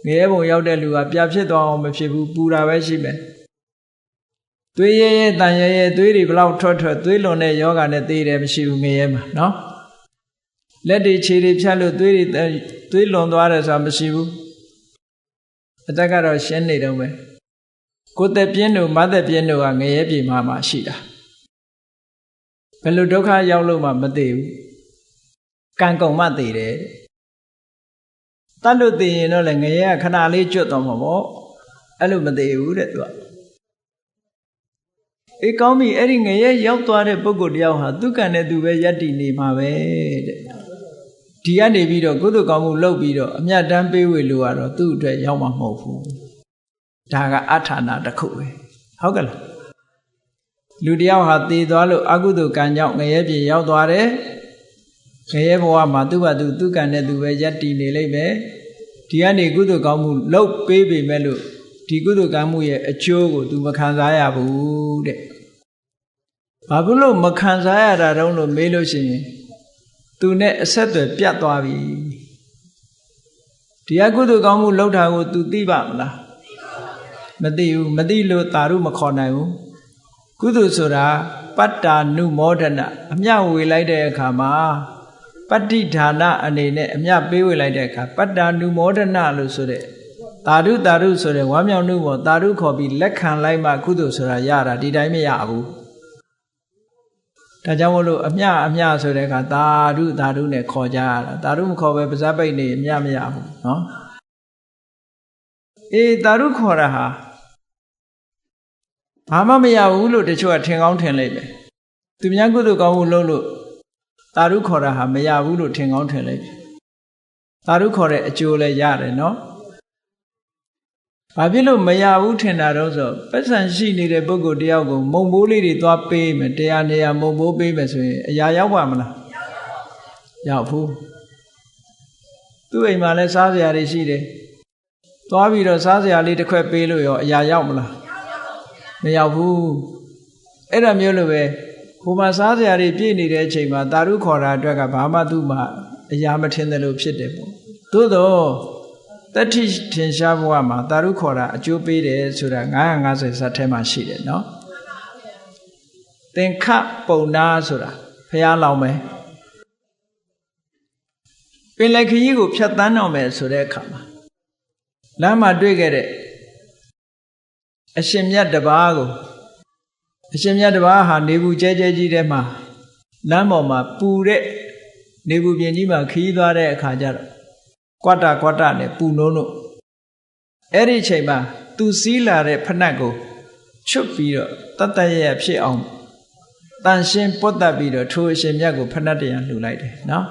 ငရဲဘုံရောက်တဲ့လူကပြဖြစ်သွားအောင်မဖြစ်ဘူးပူတာပဲရှိမယ်သွေးရဲတန်ရဲသွေးတွေဘလောက်ထွက်သွေးလွန်တဲ့ယောဂနဲ့သေတယ်မရှိဘူးငရဲမှာနော်လက်တွေခြေတွေဖြတ်လို့သွေးလွန်သွားတယ်ဆိုတာမရှိဘူးအတက်ကတော့ရှင်းနေတော့ပဲကိုယ်သက်ပြင်းတို့မသက်ပြင်းတို့ကငရဲပြေမှာရှိတာဘယ်လိုဒုက္ခရောက်လို့မှမသိဘူးကံကုန်မှသိတယ်တတ်လို့သိရင်တော့လည်းငရဲကခဏလေးကျွတ်သွားမှာပေါ့အဲ့လိုမသိဘူးတဲ့သူကအေးကောင်းပြီအဲ့ဒီငရဲရောက်သွားတဲ့ပုဂ္ဂိုလ်တယောက်ဟာသူကံနဲ့သူပဲယက်တည်နေမှာပဲတဲ့ဒီကနေပြီးတော့ကုသိုလ်ကောင်းမှုလုပ်ပြီးတော့အမြတ်တမ်းပေးဝေလို့ကတော့သူ့အတွက်ရောက်မှာမဟုတ်ဘူးဒါကအထာဏတစ်ခုပဲဟုတ်ကဲ့လားလူတယောက်ဟာတည်သွားလို့အကုသိုလ်ကံကြောင့်ငရဲပြေရောက်သွားတယ်ငရဲဘဝမှာသူကံနဲ့သူပဲယက်တည်နေလိမ့်မယ်ဒီကနေကုသိုလ်ကောင်းမှုလုပ်ပေးပေမဲ့လို့ဒီကုသိုလ်ကောင်းမှုရဲ့အကျိုးကိုသူမခံစားရဘူးတဲ့ဘာဖြစ်လို့မခံစားရတာတုံးလို့မေးလို့ရှိရင်သူနဲ့အဆက်အသွယ်ပြတ်သွားပြီဒီအကုသိုလ်ကောင်းမှုလုပ်တာကိုသူသိပါမလားမသိဘူးမသိလို့သာရုမခေါ်နိုင်ဘူးကုသိုလ်ဆိုတာပတ္တာနုမောဒနာအမြဝေလိုက်တဲ့အခါမှာပတ္တိဌာနအနေနဲ့အမြပေးဝေလိုက်တဲ့အခါပတ္တာနုမောဒနာလို့ဆိုတဲ့သာရုဆိုတဲ့ဝမ်းမြောက်မှုပေါ်သာရုခေါ်ပြီးလက်ခံလိုက်မှကုသိုလ်ဆိုတာရတာဒီတိုင်းမရဘူးဒါကြောင့်မို့လို့အမြဆိုတဲ့အခါသာရုနဲ့ခေါ်ကြရတာသာရုမခေါ်ပဲပါဇက်ပိတ်နေအမြမရဘူးနော်အေးသာရုခေါ်တာဟာဘာမှမရဘူးလို့တချို့ကထင်ကောင်းထင်လိုက်မယ်သူများကုသိုလ်ကောင်းမှုလုပ်လို့သာရုခေါ်တာဟာမရဘူးလို့ထင်ကောင်းထင်လိုက်မယ်သာရုခေါ်တဲ့အကျိုးလည်းရတယ်နော်ဘာဖြစ်လို့မရဘူးထင်တာတော့ဆိုပတ်စံရှိနေတဲ့ပုဂ္ဂိုလ်တယောက်ကိုမုံဘိုးလေးတွေသွားပေးမယ်တရားနေရာမုံဘိုးပေးမယ်ဆိုရင်အရာရောက်ပါမလားရောက်ဘူးသူ့အိမ်မှာလည်းစားစရာတွေရှိတယ်သွားပြီးတော့စားစရာလေးတစ်ခွက်ပေးလို့ရောအရာရောက်မလားမရောက်ဘူးအဲ့ဒါမျိုးလိုပဲဟိုမှာစားစရာတွေပြည့်နေတဲ့အချိန်မှာသာရုခေါ်တာအတွက်ကဘာမှသူ့မှာအရာမထင်တယ်လို့ဖြစ်တယ်ပေါ့သို့တော့တတိထင်ရှားဘဝမှာသာရုခေါ်တာအကျိုးပေးတယ်ဆိုတာ950ဇတ်ထဲမှာရှိတယ်နော်သင်္ခပုံနာဆိုတာဖះလောင်မယ်ပင်လယ်ခရီးကိုဖြတ်တန်းတော့မယ်ဆိုတဲ့အခါမှာလမ်းမှာတွေ့ခဲ့တဲ့အရှင်မြတ်တစ်ပါးကိုအရှင်မြတ်တစ်ပါးဟာနေဘူးကျဲကြီးထဲမှာလမ်းပေါ်မှာပူတဲ့နေဘူးပြင်ကြီးမှာခီးသွားတဲ့အခါကျတော့ကွာတာနဲ့ပူနှုံးလို့အဲ့ဒီအချိန်မှာသူစီးလာတဲ့ဖနက်ကိုချွတ်ပြီးတော့တတ်ရဖြစ်အောင်တန်ရှင်းပွတ်တက်ပြီးတော့ထိုအရှင်မြတ်ကိုဖနက်တရားလှူလိုက်တယ်နော်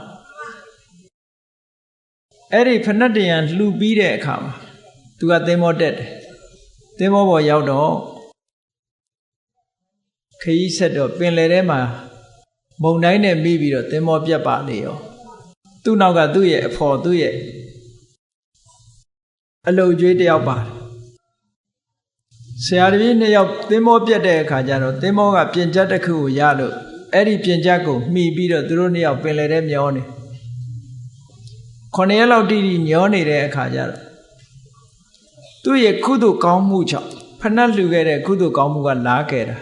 အဲ့ဒီဖနက်တရားလှူပြီးတဲ့အခါမှာသူကသင်္ဘောတက်တယ်သင်္ဘောပေါ်ရောက်တော့ခရီးဆက်တော့ပင်လယ်ထဲမှာမုန်တိုင်းနဲ့မိပြီးတော့သင်္ဘောပြတ်ပါလေရောသူ့နောက်ကသူ့ရဲ့အဖော်သူ့ရဲ့အလုတ်ကျွေးတယောက်ပါတယ်ဆရာတပည့်နှစ်ယောက်သင်္ဘောပြတ်တဲ့အခါကျတော့သင်္ဘောကပြင်ချက်တစ်ခုကိုရလို့အဲ့ဒီပြင်ချက်ကိုမှီပြီးတော့သူတို့နှစ်ယောက်ပင်လယ်ထဲမျောနေ9ရက်လောက်တိတိမျောနေတဲ့အခါကျတော့ သူ့ရဲ့ကုသိုလ်ကောင်းမှုကြောင့်ဖဏတ်လှူခဲ့တဲ့ကုသိုလ်ကောင်းမှုကလာခဲ့တာ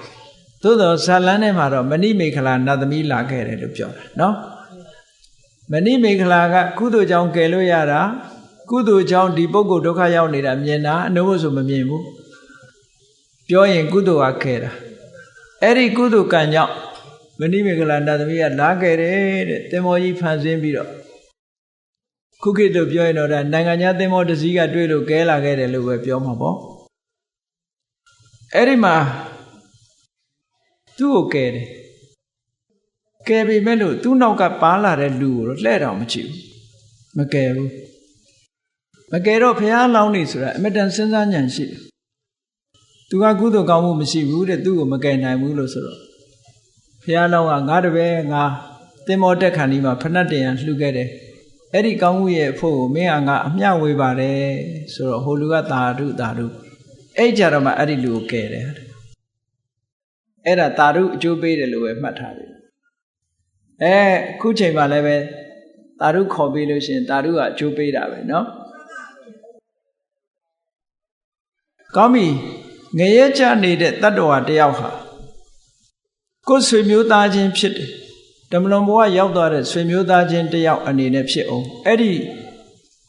သို့တော့ဇာလန်းထဲမှာတော့မဏိမေခလာနတ်သမီးလာခဲ့တယ်လို့ပြောတာနော်မဏိမေခလာကကုသိုလ်ကြောင့်ကယ်လို့ရတာကုသိုလ်ကြောင့်ဒီပုဂ္ဂိုလ်ဒုက္ခရောက်နေတာမြင်တာအနှုတ်ဆိုမမြင်ဘူးပြောရင်ကုသိုလ်ကခဲ့တာအဲ့ဒီကုသိုလ်ကံကြောင့်မဏိမေခလာနတ်သမီးကလာခဲ့တယ်တဲ့သင်္ဘောကြီးဖန်ဆင်းပြီးတော့ခုခေတ်တို့ပြောရင်တော့ဒါနိုင်ငံခြားသင်္ဘောတစ်စီးကတွေ့လို့ကဲလာခဲ့တယ်လို့ပဲပြောမှာပေါ့အဲ့ဒီမှာသူ့ကိုကဲတယ်ကဲပေမဲ့လို့သူ့နောက်ကပါလာတဲ့လူကိုတော့လှဲ့တော်မကြည့်ဘူးမကဲဘူးမကဲတော့ဘုရားလောင်းနေဆိုတာအမတန်စဉ်းစားဉာဏ်ရှိတယ်သူကကုသိုလ်ကောင်းမှုမရှိဘူးတဲ့သူ့ကိုမကဲနိုင်ဘူးလို့ဆိုတော့ဘုရားလောင်းကငါတပည့်ငါသင်္ဘောတက်ခါနီးမှာဖဏတ်တင်ရန်လှူခဲ့တယ်အဲ့ဒီကောင်းမှုရဲ့အဖို့ကိုမင်းကငါအမျှဝေပါတယ်ဆိုတော့ဟိုလူကသာဓုအဲ့ကြတော့မှအဲ့ဒီလူကိုကဲတယ်အဲ့ဒါသာဓုအကျိုးပေးတယ်လို့ပဲမှတ်ထားပြီခုချိန်မှလည်းပဲသာဓုခေါ်ပေးလို့ရှိရင်သာဓုကအကျိုးပေးတာပဲเนาะကောင်းပြီငရဲချနေတဲ့တတ္တဝါတယောက်ဟာကိုယ်ဆွေမျိုးသားချင်းဖြစ်တယ်ဓမ္မလွန်ဘဝရောက်သွားတဲ့ဆွေမျိုးသားချင်းတယောက်အနေနဲ့ဖြစ်အောင်အဲ့ဒီ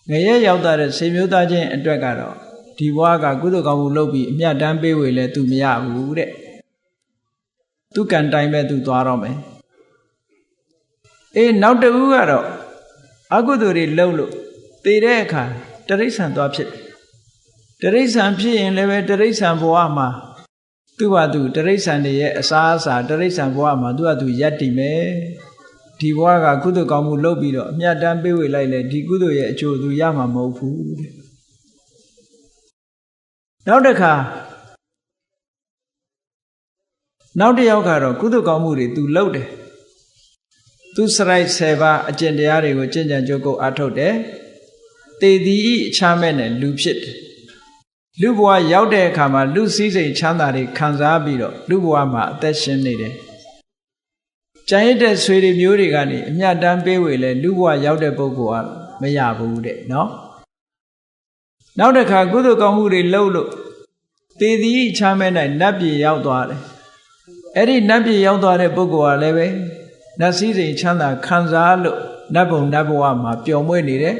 ငရဲရောက်သွားတဲ့ဆွေမျိုးသားချင်းအတွက်ကတော့ဒီဘဝကကုသိုလ်ကောင်းမှုလုပ်ပြီးအမြတ်တမ်းပေးဝေလဲသူမရဘူးတဲ့သူကံတိုင်းပဲသူသွားတော့မယ်နောက်တစ်ဦးကတော့အကုသိုလ်တွေလုပ်လို့သေတဲ့အခါတိရစ္ဆာန်သွားဖြစ်တယ်တိရစ္ဆာန်ဖြစ်ရင်လည်းပဲတိရစ္ဆာန်ဘဝမှာသူ့ဟာသူတိရစ္ဆာန်တွေရဲ့အစားအစာတိရစ္ဆာန်ဘဝမှာသူ့ဟာသူရပ်တည်မယ်ဒီဘဝကကုသိုလ်ကောင်းမှုလုပ်ပြီးတော့အမြတ်တမ်းပေးဝေလိုက်လေဒီကုသိုလ်ရဲ့အကျိုးသူရမှာမဟုတ်ဘူးတဲ့နောက်တစ်ခါနောက်တစ်ယောက်ကတော့ကုသိုလ်ကောင်းမှုတွေသူလုပ်တယ်သူစရိုက်10ပါးအကျင့်တရားတွေကိုကျင့်ကြံကြိုးကိုအားထုတ်တယ်တေသည်အခြားမဲ့နဲ့လူဖြစ်တယ်လူဘဝရောက်တဲ့အခါမှာလူစည်းစိမ်ချမ်းသာတွေခံစားပြီးတော့လူဘဝမှာအသက်ရှင်နေတယ်ကြံရတဲ့ဆွေတွေမျိုးတွေကနေအမြတ်တမ်းပေးဝေလဲလူဘဝရောက်တဲ့ပုဂ္ဂိုလ်ကမရဘူးတဲ့နော်နောက်တစ်ခါကုသိုလ်ကောင်းမှုတွေလုပ်လို့တေသည်အခြားမဲ့၌နတ်ပြည်ရောက်သွားတယ်အဲ့ဒီနတ်ပြည်ရောက်သွားတဲ့ပုဂ္ဂိုလ်ကလည်းပဲနတ်စည်းစိမ်ချမ်းသာခံစားလို့နတ်ဘုံနတ်ဘဝမှာပျော်မွေ့နေတယ်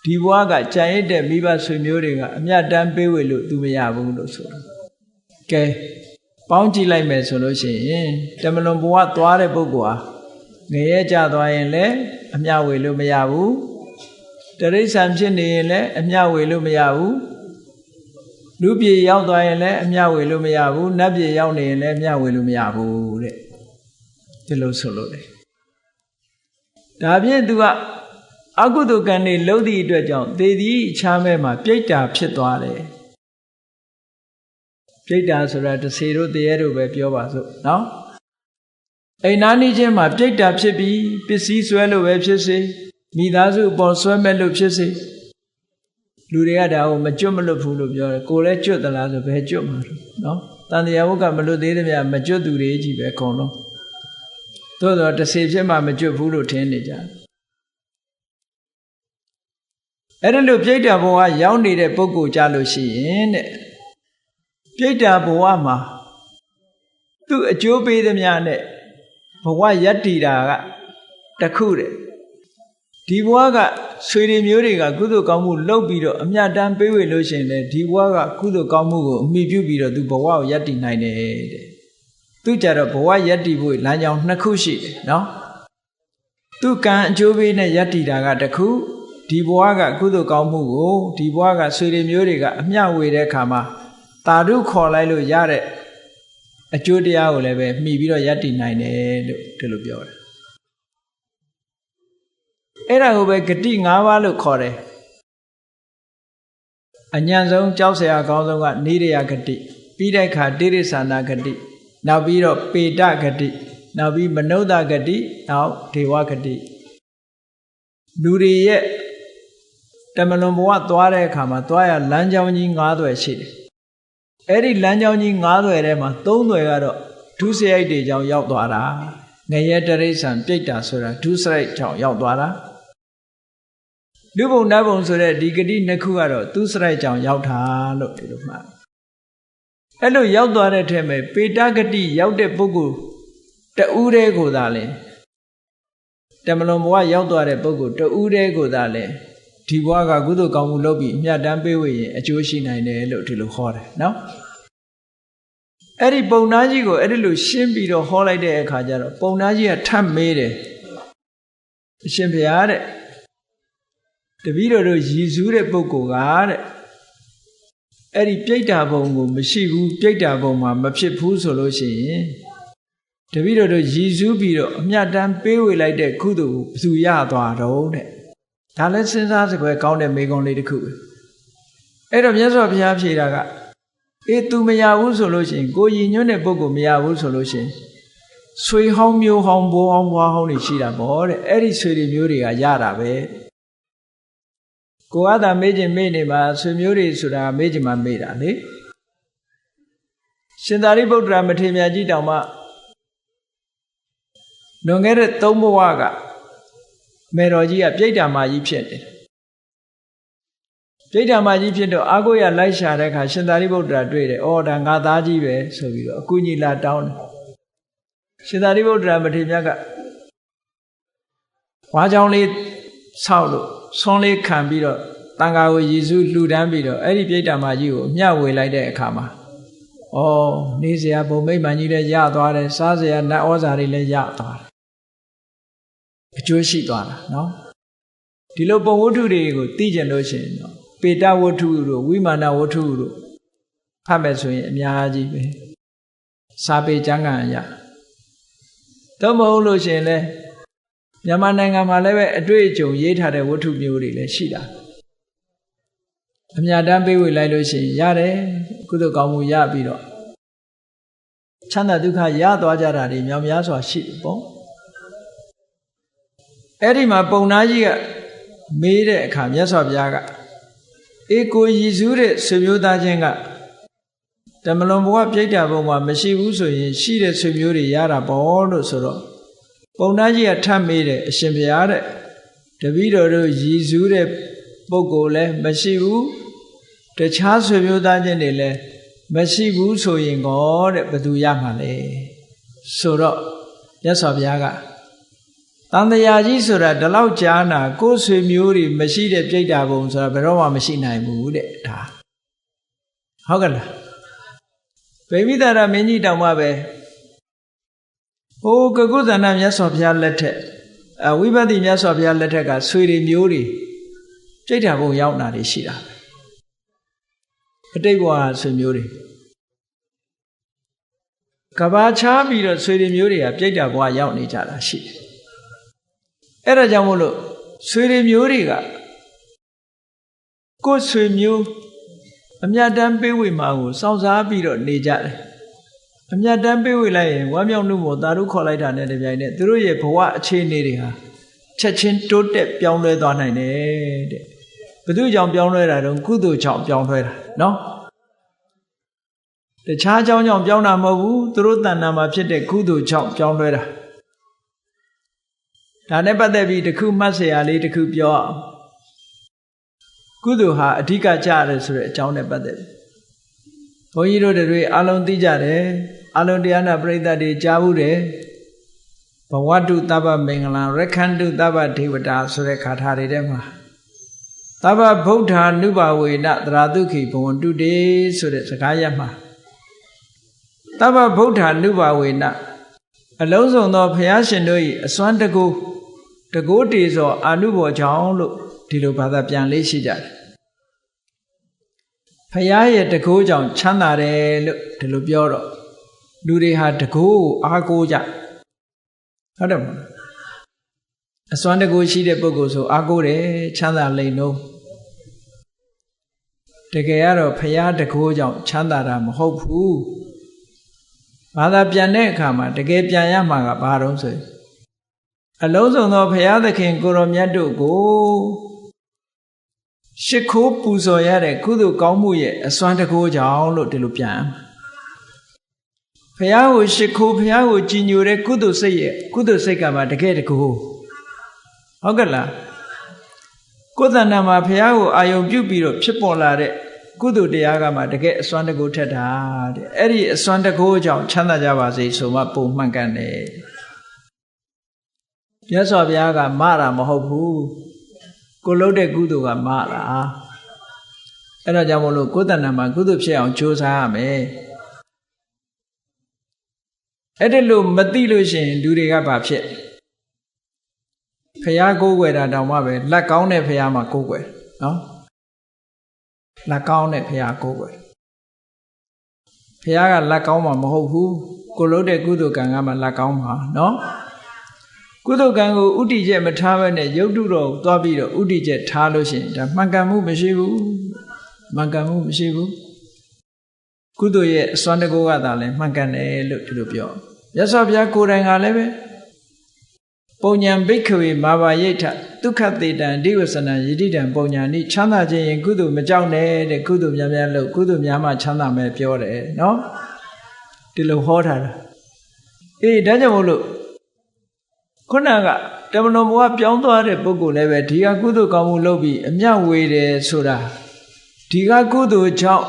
ဒီဘဝကကြံရတဲ့မိဘဆွေမျိုးတွေကအမြတ်တမ်းပေးဝေလို့သူမရဘူးလို့ဆိုတာကဲပေါင်းကြည့်လိုက်မယ်ဆိုလို့ရှိရင်တမလွန်ဘဝသွားတဲ့ပုဂ္ဂိုလ်ဟာငရဲကြသွားရင်လည်းအမြတ်ဝေလို့မရဘူးတိရစ္ဆာန်ဖြစ်နေရင်လည်းအမြတ်ဝေလို့မရဘူးလူပြည်ရောက်သွားရင်လည်းအမြတ်ဝေလို့မရဘူးနတ်ပြည်ရောက်နေရင်လည်းအမြတ်ဝေလို့မရဘူးတဲ့ဒီလိုဆိုလို့လေဒါဖြင့်သူကအကုသိုလ်ကံတွေလုပ်သည့်အတွက်ကြောင့်သေသည်အခြားမဲ့မှာပြိတ္တာဖြစ်သွားတယ်ပြိတ္တာဆိုတာတစေတို့တရေတို့ပဲပြောပါစို့နော်အိမ်နာနေချင်းမှာပြိတ္တာဖြစ်ပြီးပစ္စည်းဆွဲလို့ပဲဖြစ်စေမိသားစုအပေါ်ဆွဲမဲ့လို့ဖြစ်စေလူတွေကဒါကိုမကျွတ်မလွတ်ဘူးလို့ပြောတယ်ကိုယ်လည်းကျွတ်သလားဆိုဘယ်ကျွတ်မှာလို့နော်တန်တရားဝုကမလွတ်သေးတဲ့မြမကျွတ်သူတွေကြီးပဲအကုန်လုံးသို့တော့တစေဖြစ်မှမကျွတ်ဘူးလို့ထင်နေကြတယ်အဲ့ဒါလို့ပြိတ္တာဘဝရောက်နေတဲ့ပုဂ္ဂိုလ်ကြလို့ရှိရင်တဲ့ပြိတ္တာဘဝမှာသူ့အကျိုးပေးသမျှနဲ့ဘဝယတ္တိတာကတခုတဲ့ဒီဘဝကဆွေတွေမျိုးတွေကကုသိုလ်ကောင်းမှုလုပ်ပြီးတော့အမြတ်တမ်းပေးဝေလို့ရှိရင်လေဒီဘဝကကုသိုလ်ကောင်းမှုကိုအမိပြုပြီးတော့သူဘဝကိုယတ္တိနိုင်တယ်တဲ့သူကြတော့ဘဝယတ္တိဖို့လမ်းကြောင်းနှစ်ခုရှိတယ်နော်သူကံအကျိုးပေးနဲ့ယတ္တိတာကတခုဒီဘဝကကုသိုလ်ကောင်းမှုကိုဒီဘဝကဆွေတွေမျိုးတွေကအမျှဝေတဲ့အခါမှာတာဓုခေါ်လိုက်လို့ရတဲ့အကျိုးတရားကိုလည်းပဲမှီပြီးတော့ယတ္တိနိုင်တယ်လို့ဒီလိုပြောတယ်အဲ့ဒါကိုပဲဂတိ၅ပါးလို့ခေါ်တယ်အညံဆုံးကြောက်စရာကောင်းဆုံးကနေရယဂတိပြီးတဲ့အခါတိရိစ္ဆာနာဂတိနောက်ပြီးတော့ပေတဂတိနောက်ပြီးမနုဿဂတိနောက်ဒေဝဂတိလူတွေရဲ့တမလွန်ဘဝသွားတဲ့အခါမှာသွားရလမ်းကြောင်းကြီး၅သွယ်ရှိတယ်အဲ့ဒီလမ်းကြောင်းကြီး၅သွယ်ထဲမှာ၃သွယ်ကတော့ဒုစရိုက်တွေကြောင့်ရောက်သွားတာငရဲတရိစ္ဆာန်ပြိတ္တာဆိုတာဒုစရိုက်ကြောင့်ရောက်သွားတာ လူဘုံနတ်ဘုံဆိုတဲ့ဒီဂတိနှစ်ခုကတော့သူစရိုက်ကြောင့်ရောက်တာလို့ဒီလိုမှတ်အဲ့လိုရောက်သွားတဲ့ထဲမှာပေတဂတိရောက်တဲ့ပုဂ္ဂိုလ်တူးတဲ့ကိုသာလဲတမလွန်ဘဝရောက်သွားတဲ့ပုဂ္ဂိုလ်တူးတဲ့ကိုသာလဲဒီဘဝကကုသိုလ်ကောင်းမှုလုပ်ပြီးအမြတ်တမ်းပေးဝေရင်အကျိုးရှိနိုင်တယ်လို့ဒီလိုဟောတယ်နော်အဲ့ဒီပုံနာကြီးကိုအဲ့ဒီလိုရှင်းပြီးတော့ဟောလိုက်တဲ့အခါကျတော့ပုံနာကြီးကထပ်မေးတယ်အရှင်ဘုရားတဲ့တပည့်တော်တို့ရည်စူးတဲ့ပုဂ္ဂိုလ်ကတဲ့အဲ့ဒီပြိတ္တာဘုံကိုမရှိဘူးပြိတ္တာဘုံမှာမဖြစ်ဘူးဆိုလို့ရှိရင်တပည့်တော်တို့ရည်စူးပြီးတော့အမြတ်တမ်းပေးဝေလိုက်တဲ့ကုသိုလ်ကိုဘယ်သူရသွားတော့တဲ့ဒါလည်းစဉ်းစားစကွယ်ကောင်းတဲ့မေကွန်လေးတစ်ခုပဲအဲ့တော့မြတ်စွာဘုရားဖြေတာကအေး तू မရဘူးဆိုလို့ရှိရင်ကိုရည်ညွှန်းတဲ့ပုဂ္ဂိုလ်မရဘူးဆိုလို့ရှိရင်ဆွေဟောင်းမျိုးဟောင်းဘိုးဟောင်းဘွားဟောင်းတွေရှိတာပေါ့တဲ့အဲ့ဒီဆွေတွေမျိုးတွေကရတာပဲကိုကသာမေ့ခြင်းမေ့နေမှာဆွေမျိုးတွေဆိုတာမေ့ခြင်းမှမေ့တာလေရှင်သာရိပုတ္တရာမထေရမြတ်ကြီးတောင်မှလွန်ခဲ့တဲ့3ဘဝကမေတော်ကြီးကပြိတ္တာမာကြီးဖြစ်တယ်ပြိတ္တာမာကြီးဖြစ်တော့အာကိုရလိုက်ရှာတဲ့အခါရှင်သာရိပုတ္တရာတွေ့တယ်အော်ဒါငါသားကြီးပဲဆိုပြီးတော့အကူကြီးလာတောင်းတယ်ရှင်သာရိပုတ္တရာမထေရမြတ်ကဝါးချောင်းလေးဆောက်လို့ဆွန်းလေးခံပြီးတော့တန်ခါကိုရည်စူးလှူဒန်းပြီးတော့အဲ့ဒီပြိတ္တာမာကြီးကိုအမျှဝေလိုက်တဲ့အခါမှာဩနေစရာဘုံမိတ်မှန်ကြီးလည်းရသွားတယ်စားစရာနတ်ဩဇာတွေလည်းရသွားတယ်အကျိုးရှိသွားတာနော်ဒီလိုပုံဝတ္ထုတွေကိုသိကြလို့ရှိရင်တော့ပေတဝတ္ထုတို့ဝိမာနဝတ္ထုတို့ဖတ်မယ်ဆိုရင်အများကြီးပဲစာပေကျမ်းဂန်ရတော့မဟုတ်လို့ရှိရင်လည်းမြန်မာနိုင်ငံမှာလည်းပဲအတွေ့အကြုံရေးထားတဲ့ဝတ္ထုမျိုးတွေလည်းရှိတာအမြတ်တမ်းပေးဝေလိုက်လို့ရှိရင်ရတယ်ကုသိုလ်ကောင်းမှုရပြီးတော့ချမ်းသာဒုက္ခရသွားကြတာတွေများများစွာရှိတယ်ပေါ့အဲ့ဒီမှာပုံနာကြီးကမေးတဲ့အခါမြတ်စွာဘုရားကအေကိုရည်စူးတဲ့ဆွေမျိုးသားချင်းကတမလွန်ဘဝပြိတ္တာဘုံမှာမရှိဘူးဆိုရင်ရှိတဲ့ဆွေမျိုးတွေရတာပေါ့လို့ဆိုတော့ပုံနာကြီးကထပ်မေးတယ်အရှင်ဘုရားတဲ့တပည့်တော်တို့ရည်စူးတဲ့ပုဂ္ဂိုလ်လည်းမရှိဘူးတခြားဆွေမျိုးသားချင်းတွေလည်းမရှိဘူးဆိုရင်ကောတဲ့ဘယ်သူရမှာလဲဆိုတော့မြတ်စွာဘုရားကတန်တရားကြီးဆိုတာဒီလောက်ကြားနာကိုယ်ဆွေမျိုးတွေမရှိတဲ့ပြိတ္တာဘုံဆိုတာဘယ်တော့မှမရှိနိုင်ဘူးတဲ့ဒါဟုတ်ကဲ့လားဗိမိတာရမင်းကြီးတောင်မှပဲဟိုကကုသန္တမြတ်စွာဘုရားလက်ထက်ဝိပဿနာမြတ်စွာဘုရားလက်ထက်ကဆွေတွေမျိုးတွေပြိတ္တာဘုံရောက်တာတွေရှိတာအတိတ်ဘဝဆွေမျိုးတွေကဘာချားပြီးတော့ဆွေတွေမျိုးတွေကပြိတ္တာဘဝရောက်နေကြတာရှိတယ်အဲ့ဒါကြောင့်မို့လို့ဆွေတွေမျိုးတွေကကိုယ်ဆွေမျိုးအမြတ်တမ်းပေးဝေမှာကိုစောင့်စားပြီးတော့နေကြတယ်အမြတ်တမ်းပေးဝေလိုက်ရင်ဝမ်းမြောက်မှုမို့သာဓုခေါ်လိုက်တာနဲ့တပြိုင်နက်သူတို့ရဲ့ဘဝအခြေအနေတွေဟာချက်ချင်းတိုးတက်ပြောင်းလဲသွားနိုင်တယ်တဲ့ဘယ်သူကြောင့်ပြောင်းလဲတာတော့ကုသိုလ်ကြောင့်ပြောင်းလဲတာနော်တခြားကြောင့်ပြောင်းတာမဟုတ်ဘူးသူတို့တဏ္ဍာမှာဖြစ်တဲ့ကုသိုလ်ကြောင့်ပြောင်းလဲတာဒါနဲ့ပတ်သက်ပြီးတခုမှတ်เสียရလေးတခုပြောအောင်ကုသိုလ်ဟာအဓိကကြရတယ်ဆိုတဲ့အကြောင်းနဲ့ပတ်သက်ပြီးဘုန်းကြီးတို့တွေအလုံးသိကြတယ်အလုံးတရားနာပရိသတ်တွေကြားဘူးတယ်ဘဝတုသဗ္ဗမင်္ဂလံရက္ခန္တုသဗ္ဗဒေဝတာဆိုတဲ့ခါထာတွေထဲမှာသဗ္ဗဗုဒ္ဓ ानु ဘဝေနသရတုခိဘဝန္တုတေဆိုတဲ့စကားရပ်မှာသဗ္ဗဗုဒ္ဓ ानु ဘဝေနအလုံးစုံသောဘုရားရှင်တို့၏အစွမ်းတကူတကိုးတေသောအာနုဘောကြောင့်လို့ဒီလိုဘာသာပြန်လေးရှိကြတယ်ဘုရားရဲ့တကိုးကြောင့်ချမ်းသာတယ်လို့ဒီလိုပြောတော့လူတွေဟာတကိုးကိုအားကိုးကြဟုတ်တယ်မဟုတ်အစွမ်းတကိုးရှိတဲ့ပုဂ္ဂိုလ်ဆိုအားကိုးတယ်ချမ်းသာလိမ့်လို့တကယ်ကတော့ဘုရားတကိုးကြောင့်ချမ်းသာတာမဟုတ်ဘူးဘာသာပြန်တဲ့အခါမှာတကယ်ပြန်ရမှာကဘာတော့ဆိုအလုံးစုံသောဘုရားသခင်ကိုရောမြတ်တို့ကိုရှ िख ိုးပူဇော်ရတဲ့ကုသိုလ်ကောင်းမှုရဲ့အစွမ်းတကိုးကြောင့်လို့ဒီလိုပြန်ဘုရားကိုရှ िख ိုးဘုရားကိုကြည်ညိုတဲ့ကုသိုလ်စိတ်ရဲ့ကုသိုလ်စိတ်ကမှတကယ်တကိုးဟုတ်ကဲ့လား ကိုယ်တဏ္ဍာမှာဘုရားကိုအာယုံပြုပြီးတော့ဖြစ်ပေါ်လာတဲ့ကုသိုလ်တရားကမှတကယ်အစွမ်းတကူထက်တာတဲ့အဲ့ဒီအစွမ်းတကူကြောင့်ချမ်းသာကြပါစေဆိုမှပုံမှန်ကန်တယ်မြတ်စွာဘုရားကမတာမဟုတ်ဘူးကိုလုပ်တဲ့ကုသိုလ်ကမတာအဲ့တော့ကြောင့်မလို့ကိုယ်တဏ္ဍာမှာကုသိုလ်ဖြစ်အောင်ကြိုးစားရမယ်အဲ့ဒါလို့မသိလို့ရှိရင်လူတွေကဘာဖြစ်ဖရာကိုးကွယ်တာတောင်မှပဲလက်ကောင်းတဲ့ဖရာမှာကိုးကွယ်နော်လက်ကောင်းတဲ့ဖရာကိုးကွယ်ဖရာကလက်ကောင်းမှာမဟုတ်ဘူးကိုလုပ်တဲ့ကုသိုလ်ကံကမှလက်ကောင်းမှာနော်ကုသိုလ်ကံကိုဥတီချက်မထားဘဲနဲ့ရုပ်တုတော်ကိုသွားပြီးတော့ဥတီချက်ထားလို့ရှိရင်ဒါမှန်ကန်မှုမရှိဘူးမှန်ကန်မှုမရှိဘူးကုသိုလ်ရဲ့အစွမ်းတကူကသာလဲမှန်ကန်တယ်လို့ဒီလိုပြောမြတ်စွာဘုရားကိုယ်တိုင်ကလည်းပဲပုံညာဘိက္ခဝေမာဘာယိဋ္ဌဒုက္ခတေတံအဓိဝဆနံယတိတံပုံညာနိချမ်းသာခြင်းရင်ကုသိုလ်မကြောက်နဲ့တဲ့ကုသိုလ်များများလို့ကုသိုလ်များမှချမ်းသာမယ်ပြောတယ်နော်ဒီလိုဟောထားတာအေးဒါကြောင့်မို့လို့ခုနကတမန်တော်ဘုရားပြောင်းသွားတဲ့ပုဂ္ဂိုလ်လည်းပဲဒီကကုသိုလ်ကောင်းမှုလုပ်ပြီးအမြတ်ဝေတယ်ဆိုတာဒီကကုသိုလ်ကြောင့်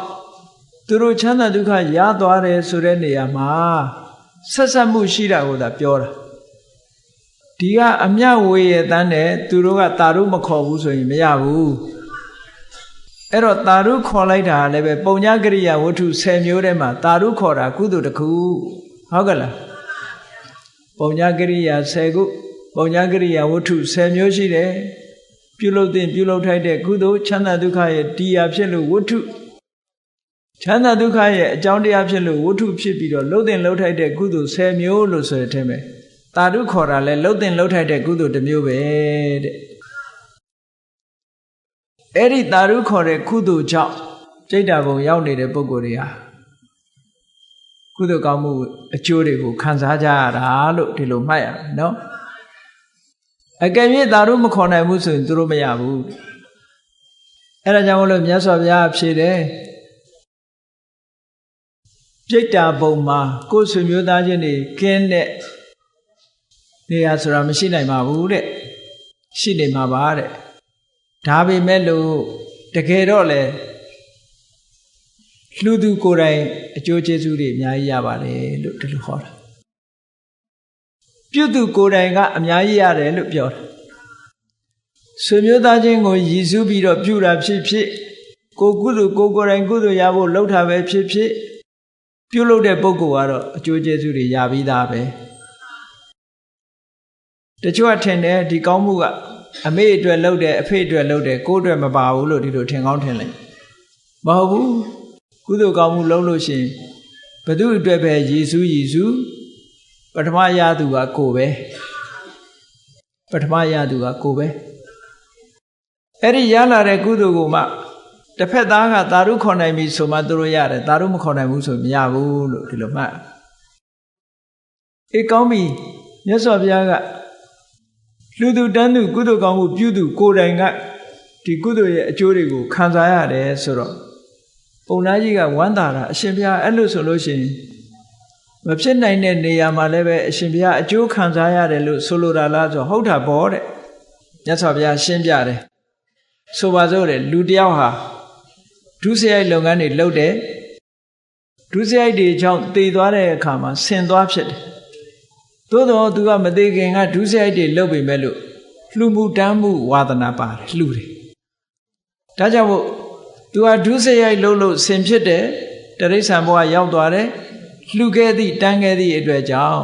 သူတို့ချမ်းသာဒုက္ခရသွားတယ်ဆိုတဲ့နေရာမှာဆက်ဆက်မှုရှိတာကိုသာပြောတာဒီကအမြတ်ဝေရတန်းနဲ့သူတို့ကတာရုမခေါ်ဘူးဆိုရင်မရဘူးအဲ့တော့တာရုခေါ်လိုက်တာလည်းပဲပုံညာကရိယာဝတ္ထု10မျိုးထဲမှာတာရုခေါ်တာကုသိုလ်တစ်ခုဟုတ်ကလားပုံညာကရိယာ10ခုပုံညာကရိယာဝတ္ထု10မျိုးရှိတယ်ပြုလုပ်တဲ့ပြုလုပ်ထိုက်တဲ့ကုသိုလ်ချမ်းသာဒုက္ခရဲ့တရားဖြစ်လို့ဝတ္ထုချမ်းသာဒုက္ခရဲ့အကြောင်းတရားဖြစ်လို့ဝတ္ထုဖြစ်ပြီးတော့လှုပ်တဲ့လှုပ်ထိုက်တဲ့ကုသိုလ်10မျိုးလို့ဆိုတဲ့အထက်မှာတာရုခေါ်တာလဲလှုပ်တဲ့လှုပ်ထိုက်တဲ့ကုသိုလ်တစ်မျိုးပဲတဲ့အဲ့ဒီတာရုခေါ်တဲ့ကုသိုလ်ကြောင့်စိတ်ဓာတ်ဘုံရောက်နေတဲ့ပုဂ္ဂိုလ်တွေဟာကုသိုလ်ကောင်းမှုအကျိုးတွေကိုခံစားကြရတာလို့ဒီလိုမှတ်ရမယ်နော်အကယ်၍တာရုမခေါ်နိုင်ဘူးဆိုရင်သူတို့မရဘူးအဲ့ဒါကြောင့်မလို့မြတ်စွာဘုရားဖြေတယ်စိတ်ဓာတ်ဘုံမှာကိုယ်ဆွေမျိုးသားချင်းတွေကင်းတဲ့နေရာဆိုတာမရှိနိုင်ပါဘူးတဲ့ရှိနေမှာပါတဲ့ဒါပေမဲ့လို့တကယ်တော့လေလှူသူကိုယ်တိုင်အကျိုးကျေးဇူးတွေအများကြီးရပါတယ်လို့ဒီလိုဟောတာပြုသူကိုယ်တိုင်ကအများကြီးရတယ်လို့ပြောတာဆွေမျိုးသားချင်းကိုရည်စူးပြီးတော့ပြုတာဖြစ်ဖြစ်ကိုကုသိုလ်ကိုယ်တိုင်ကုသိုလ်ရဖို့လှုပ်တာပဲဖြစ်ဖြစ်ပြုလုပ်တဲ့ပုဂ္ဂိုလ်ကတော့အကျိုးကျေးဇူးတွေရပြီးသားပဲတချို့ကထင်တယ်ဒီကောင်းမှုကအမေအတွက်လုပ်တယ်အဖေအတွက်လုပ်တယ်ကိုယ်အတွက်မပါဘူးလို့ဒီလိုထင်ကောင်းထင်လိုက်မဟုတ်ဘူးကုသိုလ်ကောင်းမှုလုပ်လို့ရှိရင်ဘသူအတွက်ပဲရည်စူးပထမရသူကကိုယ်ပဲပထမရသူကကိုယ်ပဲအဲ့ဒီရလာတဲ့ကုသိုလ်ကိုမှတစ်ဖက်သားကတာရုခေါ်နိုင်ပြီဆိုမှသူတို့ရတယ်တာရုမခေါ်နိုင်ဘူးဆိုမရဘူးလို့ဒီလိုမှတ်အေးကောင်းပြီမြတ်စွာဘုရားကလူသူတန်းသူကုသိုလ်ကောင်းမှုပြုသူကိုယ်တိုင်ကဒီကုသိုလ်ရဲ့အကျိုးတွေကိုခံစားရတယ်ဆိုတော့ပုံနာကြီးကဝမ်းသာတာအရှင်ဘုရားအဲ့လိုဆိုလို့ရှိရင်မဖြစ်နိုင်တဲ့နေရာမှာလည်းပဲအရှင်ဘုရားအကျိုးခံစားရတယ်လို့ဆိုလိုတာလားဆိုဟုတ်တာပေါ့တဲ့မြတ်စွာဘုရားရှင်းပြတယ်ဆိုပါစို့တဲ့လူတယောက်ဟာဒုစရိုက်လုပ်ငန်းတွေလုပ်တယ်ဒုစရိုက်တွေကြောင့်တည်သွားတဲ့အခါမှာဆင်သွားဖြစ်တယ်သို့တော်သူကမသေးခင်ကဒုစရိုက်တွေလုပ်ပေမဲ့လို့လှူမှုတမ်းမှုဝါသနာပါတယ်လှူတယ်ဒါကြောင့်မို့သူကဒုစရိုက်လုပ်ဆင်ဖြစ်တယ်တရိစ္ဆာန်ဘဝရောက်သွားတယ်လှူခဲ့သည့်တန်းခဲ့သည့်အတွက်ကြောင့်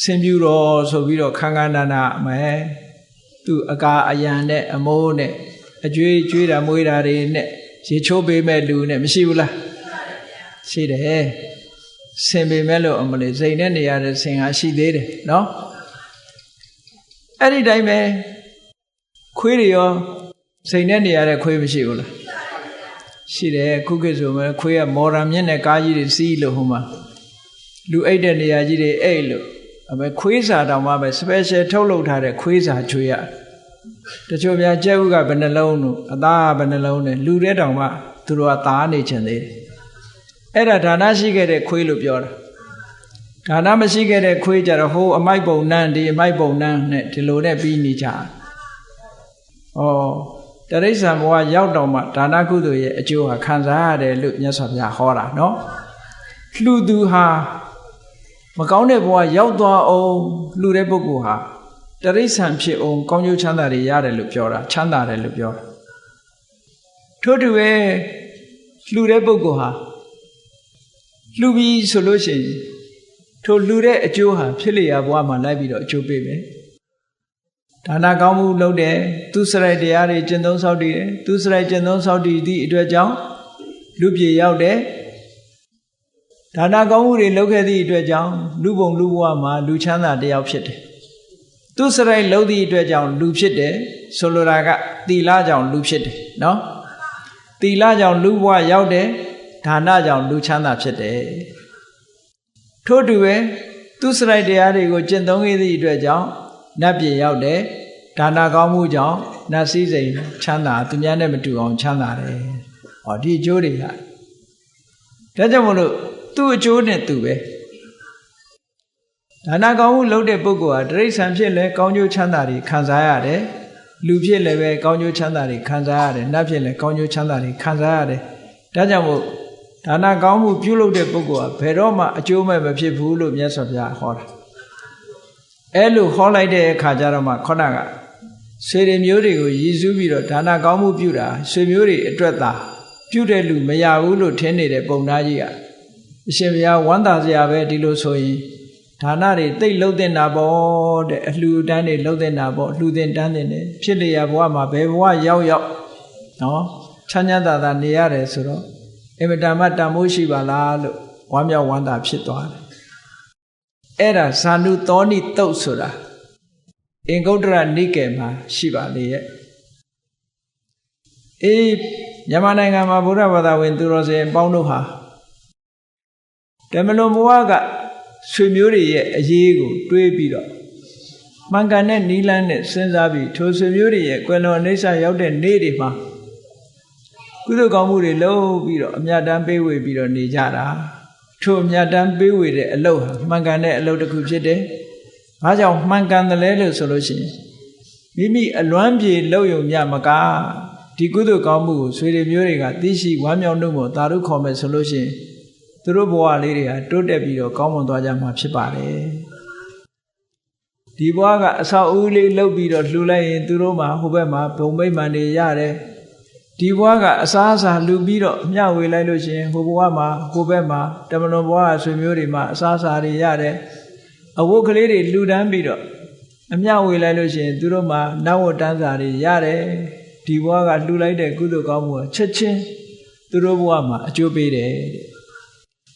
ဆင်ပြူတော်ဆိုပြီးတော့ခန်းခန်းနာနာမယ်သူအကာအယံနဲ့အမိုးနဲ့အကျွေးတာမွေးတာတွေနဲ့ရေချိုးပေးမဲ့လူနဲ့မရှိဘူးလားရှိတယ်ဆင်ပေမဲ့လို့အမလေးစိန်နဲ့နေရတဲ့ဆင်ဟာရှိသေးတယ်နော်အဲ့ဒီတိုင်းပဲခွေးတွေရောစိန်နဲ့နေရတဲ့ခွေးမရှိဘူးလားရှိတယ်ခုခေတ်ဆိုမှခွေးကမော်ဒန်မြင့်တဲ့ကားကြီးတွေစီးလို့ဟိုမှာလူအိတ်တဲ့နေရာကြီးတွေအိတ်လို့အမေခွေးစာတောင်မှပဲ special ထုတ်လုပ်ထားတဲ့ခွေးစာကျွေးရတချို့များကျဲဥကဘယ်နှလုံးတို့အသားဘယ်နှလုံးနဲ့လူတဲ့တောင်မှသူတို့ကသားနေချင်သေးတယ်အဲ့ဒါဒါနရှိခဲ့တဲ့ခွေးလို့ပြောတာဒါနမရှိခဲ့တဲ့ခွေးကြတော့ဟိုအမိုက်ပုံနှန်းဒီအမိုက်ပုံနှန်းနဲ့ဒီလိုနဲ့ပြီးနေကြ တရိစ္ဆာန်ဘဝရောက်တော့မှဒါနကုသိုလ်ရဲ့အကျိုးဟာခံစားရတယ်လို့မြတ်စွာဘုရားဟောတာနော်လှူသူဟာမကောင်းတဲ့ဘဝရောက်သွားအောင်လှူတဲ့ပုဂ္ဂိုလ်ဟာတရိစ္ဆာန်ဖြစ်အောင်ကောင်းကျိုးချမ်းသာတွေရတယ်လို့ပြောတာချမ်းသာတယ်လို့ပြောတာထို့တူပဲလှူတဲ့ပုဂ္ဂိုလ်ဟာလှူပြီးဆိုလို့ရှိရင်ထိုလှူတဲ့အကျိုးဟာဖြစ်လျာဘဝမှာလိုက်ပြီးတော့အကျိုးပေးမယ်ဒါနကောင်းမှုလုပ်တယ်သူစရိုက်တရားတွေကျင့်သုံးဆောက်တည်တယ်သူစရိုက်ကျင့်သုံးဆောက်တည်သည့်အတွက်ကြောင့်လူပြေရောက်တယ်ဒါနကောင်းမှုတွေလုပ်ခဲ့သည့်အတွက်ကြောင့်လူဘုံလူဘဝမှာလူချမ်းသာတယောက်ဖြစ်တယ်သူစရိုက်လုပ်သည့်အတွက်ကြောင့်လူဖြစ်တယ်ဆိုလိုတာကသီလကြောင့်လူဖြစ်တယ်နော်သီလကြောင့်လူဘဝရောက်တယ်ဒါနကြောင့်လူချမ်းသာဖြစ်တယ်ထို့တူပဲသူစရိုက်တရားတွေကိုကျင့်သုံးခဲ့သည့်အတွက်ကြောင့်နတ်ပြည်ရောက်တယ်ဒါနကောင်းမှုကြောင့်နတ်စည်းစိမ်ချမ်းသာသူများနဲ့မတူအောင်ချမ်းသာတယ်ဒီအကျိုးတွေဟာဒါကြောင့်မလို့သူ့အကျိုးနဲ့သူပဲဒါနကောင်းမှုလုပ်တဲ့ပုဂ္ဂိုလ်ဟာတိရစ္ဆာန်ဖြစ်လဲကောင်းကျိုးချမ်းသာတွေခံစားရတယ်လူဖြစ်လည်းပဲကောင်းကျိုးချမ်းသာတွေခံစားရတယ်နတ်ဖြစ်လည်းကောင်းကျိုးချမ်းသာတွေခံစားရတယ်ဒါကြောင့်မို့ဒါနကောင်းမှုပြုလုပ်တဲ့ပုဂ္ဂိုလ်ဟာဘယ်တော့မှအကျိုးမဲ့မဖြစ်ဘူးလို့မြတ်စွာဘုရားဟောတာအဲ့လိုဟောလိုက်တဲ့အခါကျတော့မှခေါဏကဆွေတွေမျိုးတွေကိုရည်စူးပြီးတော့ဒါနကောင်းမှုပြုတာဆွေမျိုးတွေအတွက်သာပြုတဲ့လူမရဘူးလို့ထင်နေတဲ့ပုံသားကြီးကအရှင်ဘုရားဝမ်းသာစရာပဲဒီလိုဆိုရင်ဒါနတွေတိတ်လှုပ်တဲ့နာပေါ့တဲ့အလှူတန်းတွေလှုပ်တဲ့နာပေါ့လှူတဲ့တန်းတဲ့ဖြစ်လျာဘဝမှာဘယ်ဘဝရောက်နော်ချမ်းသာသာနေရတယ်ဆိုတော့အင်မတန်မှတန်ဖိုးရှိပါလားလို့ဝမ်းမြောက်ဝမ်းသာဖြစ်သွားတယ်အဲ့ဒါဇာနုသောဏိတုတ်ဆိုတာအင်္ဂုတ္တရနိကေမှာရှိပါလေရဲ့မြန်မာနိုင်ငံမှာဗုဒ္ဓဘာသာဝင်သူတော်စင်ပေါင်းတို့ဟာဓမ္မလွန်ဘဝကဆွေမျိုးတွေရဲ့အရေးကိုတွေးပြီးတော့မှန်ကန်တဲ့နီးလန်းနဲ့စဉ်းစားပြီးထိုဆွေမျိုးတွေရဲ့ကွယ်လွန်အိဋ္ဌရောက်တဲ့နေ့တွေမှာကုသိုလ်ကောင်းမှုတွေလုပ်ပြီးတော့အမြတ်တမ်းပေးဝေပြီးတော့နေကြတာထိုအမြတ်တမ်းပေးဝေတဲ့အလုပ်ဟာမှန်ကန်တဲ့အလုပ်တစ်ခုဖြစ်တယ်။ဘာကြောင့်မှန်ကန်တယ်လဲလို့ဆိုလို့ရှိရင်မိမိအလွမ်းပြေလုပ်ယုံမြမကဒီကုသိုလ်ကောင်းမှုကိုဆွေတွေမျိုးတွေကသိရှိဝမ်းမြောက်နှုတ်မောသာဓုခေါ်မယ်ဆိုလို့ရှိရင်သူတို့ဘဝလေးတွေဟာတိုးတက်ပြီးတော့ကောင်းမွန်သွားကြမှာဖြစ်ပါတယ်ဒီဘဝကအဆောက်အဦလေးလှုပ်ပြီးတော့လှူလိုက်ရင်သူတို့မှာဟိုဘက်မှာဘုံမိတ်မှန်တွေရတယ်ဒီဘဝကအစားအစာလှူပြီးတော့မျှဝေလိုက်လို့ရှိရင်ဟိုဘဝမှာဟိုဘက်မှာတမလွန်ဘဝဆွေမျိုးတွေမှာအစားအစာတွေရတယ်အဝတ်ကလေးတွေလှူဒန်းပြီးတော့အမျှဝေလိုက်လို့ရှိရင်သူတို့မှာနတ်ဝတ်တန်းစာတွေရတယ်ဒီဘဝကလှူလိုက်တဲ့ကုသိုလ်ကောင်းမှုကချက်ချင်းသူတို့ဘဝမှာအကျိုးပေးတယ်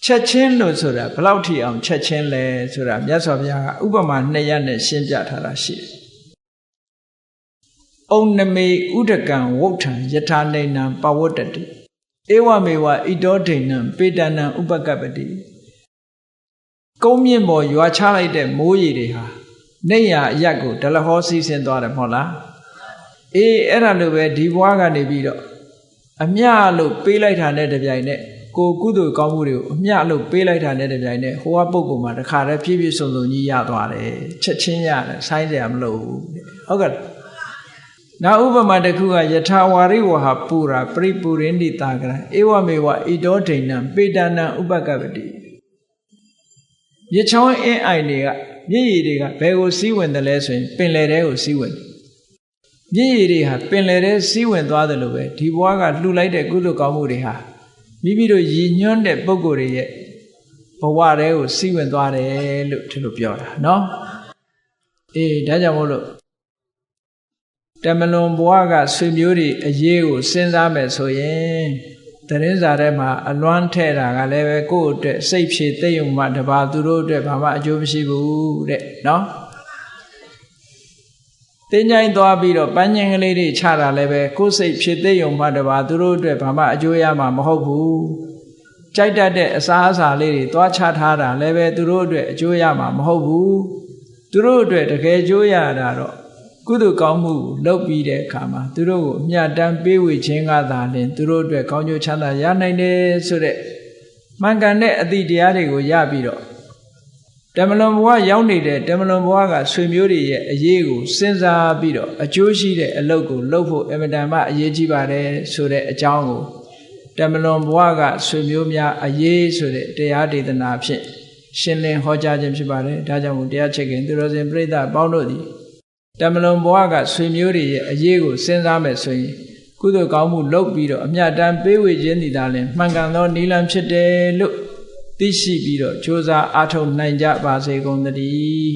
ချက်ချင်းလို့ဆိုတာဘယ်လောက်ထိအောင်ချက်ချင်းလဲဆိုတာမြတ်စွာဘုရားကဥပမာ2ရပ်နဲ့ရှင်းပြထားတာရှိတယ်။ဩနမေဥဒကံဝုဋ္ဌံယထာနေနံပဝတ္တတိဧဝမေဝဣတောဒိဏံပေတနံဥပကပ္ပတိကုန်းမြင့်ပေါ်ရွာချလိုက်တဲ့မိုးရေတွေဟာနေရအရက်ကိုဒလဟောစီးဆင်းသွားတယ်မဟုတ်လား။အဲ့ဒါလိုပဲဒီဘဝကနေပြီးတော့အမြလို့ပေးလိုက်တာနဲ့တပြိုင်နက်ကိုကုသိုလ်ကောင်းမှုတွေကိုအမျှလို့ပေးလိုက်တာနဲ့တပြိုင်နက်ဟိုကပုဂ္ဂိုလ်မှာတခါတည်းပြည့်ပြည့်စုံစုံကြီးရသွားတယ်ချက်ချင်းရတယ်ဆိုင်းစရာမလိုဘူးဟုတ်ကဲ့နောက်ဥပမာတစ်ခုကယထာဝါရိဝဟပူရာပရိပူရင်းတိတာကရဧဝမေဝဣတောဒိဏံပေတနံဥပကပ္ပတိမြစ်ချောင်းအင်းအိုင်တွေကမြစ်ရည်တွေကဘယ်ကိုစီးဝင်တယ်လဲဆိုရင်ပင်လယ်ထဲကိုစီးဝင်မြစ်ရည်တွေဟာပင်လယ်ထဲစီးဝင်သွားတယ်လို့ပဲဒီဘဝကလှူလိုက်တဲ့ကုသိုလ်ကောင်းမှုတွေဟာမိမိတို့ရည်ညွှန်းတဲ့ပုဂ္ဂိုလ်တွေရဲ့ဘဝတွေကိုစီးဝင်သွားတယ်လို့ဒီလိုပြောတာနော်ဒါကြောင့်မို့လို့တမလွန်ဘဝကဆွေမျိုးတွေအရေးကိုစဉ်းစားမယ်ဆိုရင်သတင်းစာထဲမှာအလွမ်းထဲ့တာကလည်းပဲကိုယ့်အတွက်စိတ်ဖြေသိမ့်ုံမှတပါသူတို့အတွက်ဘာမှအကျိုးမရှိဘူးတဲ့နော်တင်းကြိုင်းသွားပြီးတော့ပန်းညင်ကလေးတွေချတာလည်းပဲကိုယ်စိတ်ဖြစ်သိုံမှတပါသူတို့အတွက်ဘာမှအကျိုးရမှာမဟုတ်ဘူးကြိုက်တတ်တဲ့အစားအစာလေးတွေသွားချထားတာလည်းပဲသူတို့အတွက်အကျိုးရမှာမဟုတ်ဘူးသူတို့အတွက်တကယ်အကျိုးရတာတော့ကုသိုလ်ကောင်းမှုလုပ်ပြီးတဲ့အခါမှာသူတို့ကိုအမြတ်တမ်းပေးဝေခြင်းကသာလျှင်သူတို့အတွက်ကောင်းကျိုးချမ်းသာရနိုင်တယ်ဆိုတဲ့မှန်ကန်တဲ့အသည့်တရားတွေကိုရပြီးတော့ တမလွန်ဘဝရောက်နေတဲ့တမလွန်ဘဝကဆွေမျိုးတွေရဲ့အရေးကိုစဉ်းစားပြီးတော့အကျိုးရှိတဲ့အလုပ်ကိုလုပ်ဖို့အင်မတန်မှအရေးကြီးပါတယ်ဆိုတဲ့အကြောင်းကိုတမလွန်ဘဝကဆွေမျိုးများအရေးဆိုတဲ့တရားဒေသနာဖြင့်ရှင်းလင်းဟောကြားခြင်းဖြစ်ပါတယ်ဒါကြောင့်မို့တရားချက်ခင်သူတော်စင်ပြိဿပေါင်းတို့သည်တမလွန်ဘဝကဆွေမျိုးတွေရဲ့အရေးကိုစဉ်းစားမယ်ဆိုရင်ကုသိုလ်ကောင်းမှုလုပ်ပြီးတော့အမြတ်တမ်းပေးဝေခြင်းသည်သာလျှင်မှန်ကန်သောနိလန်းဖြစ်တယ်လို့သိရှိပြီးတော့ကြိုးစားအားထုတ်နိုင်ကြပါစေကုန်သတည်း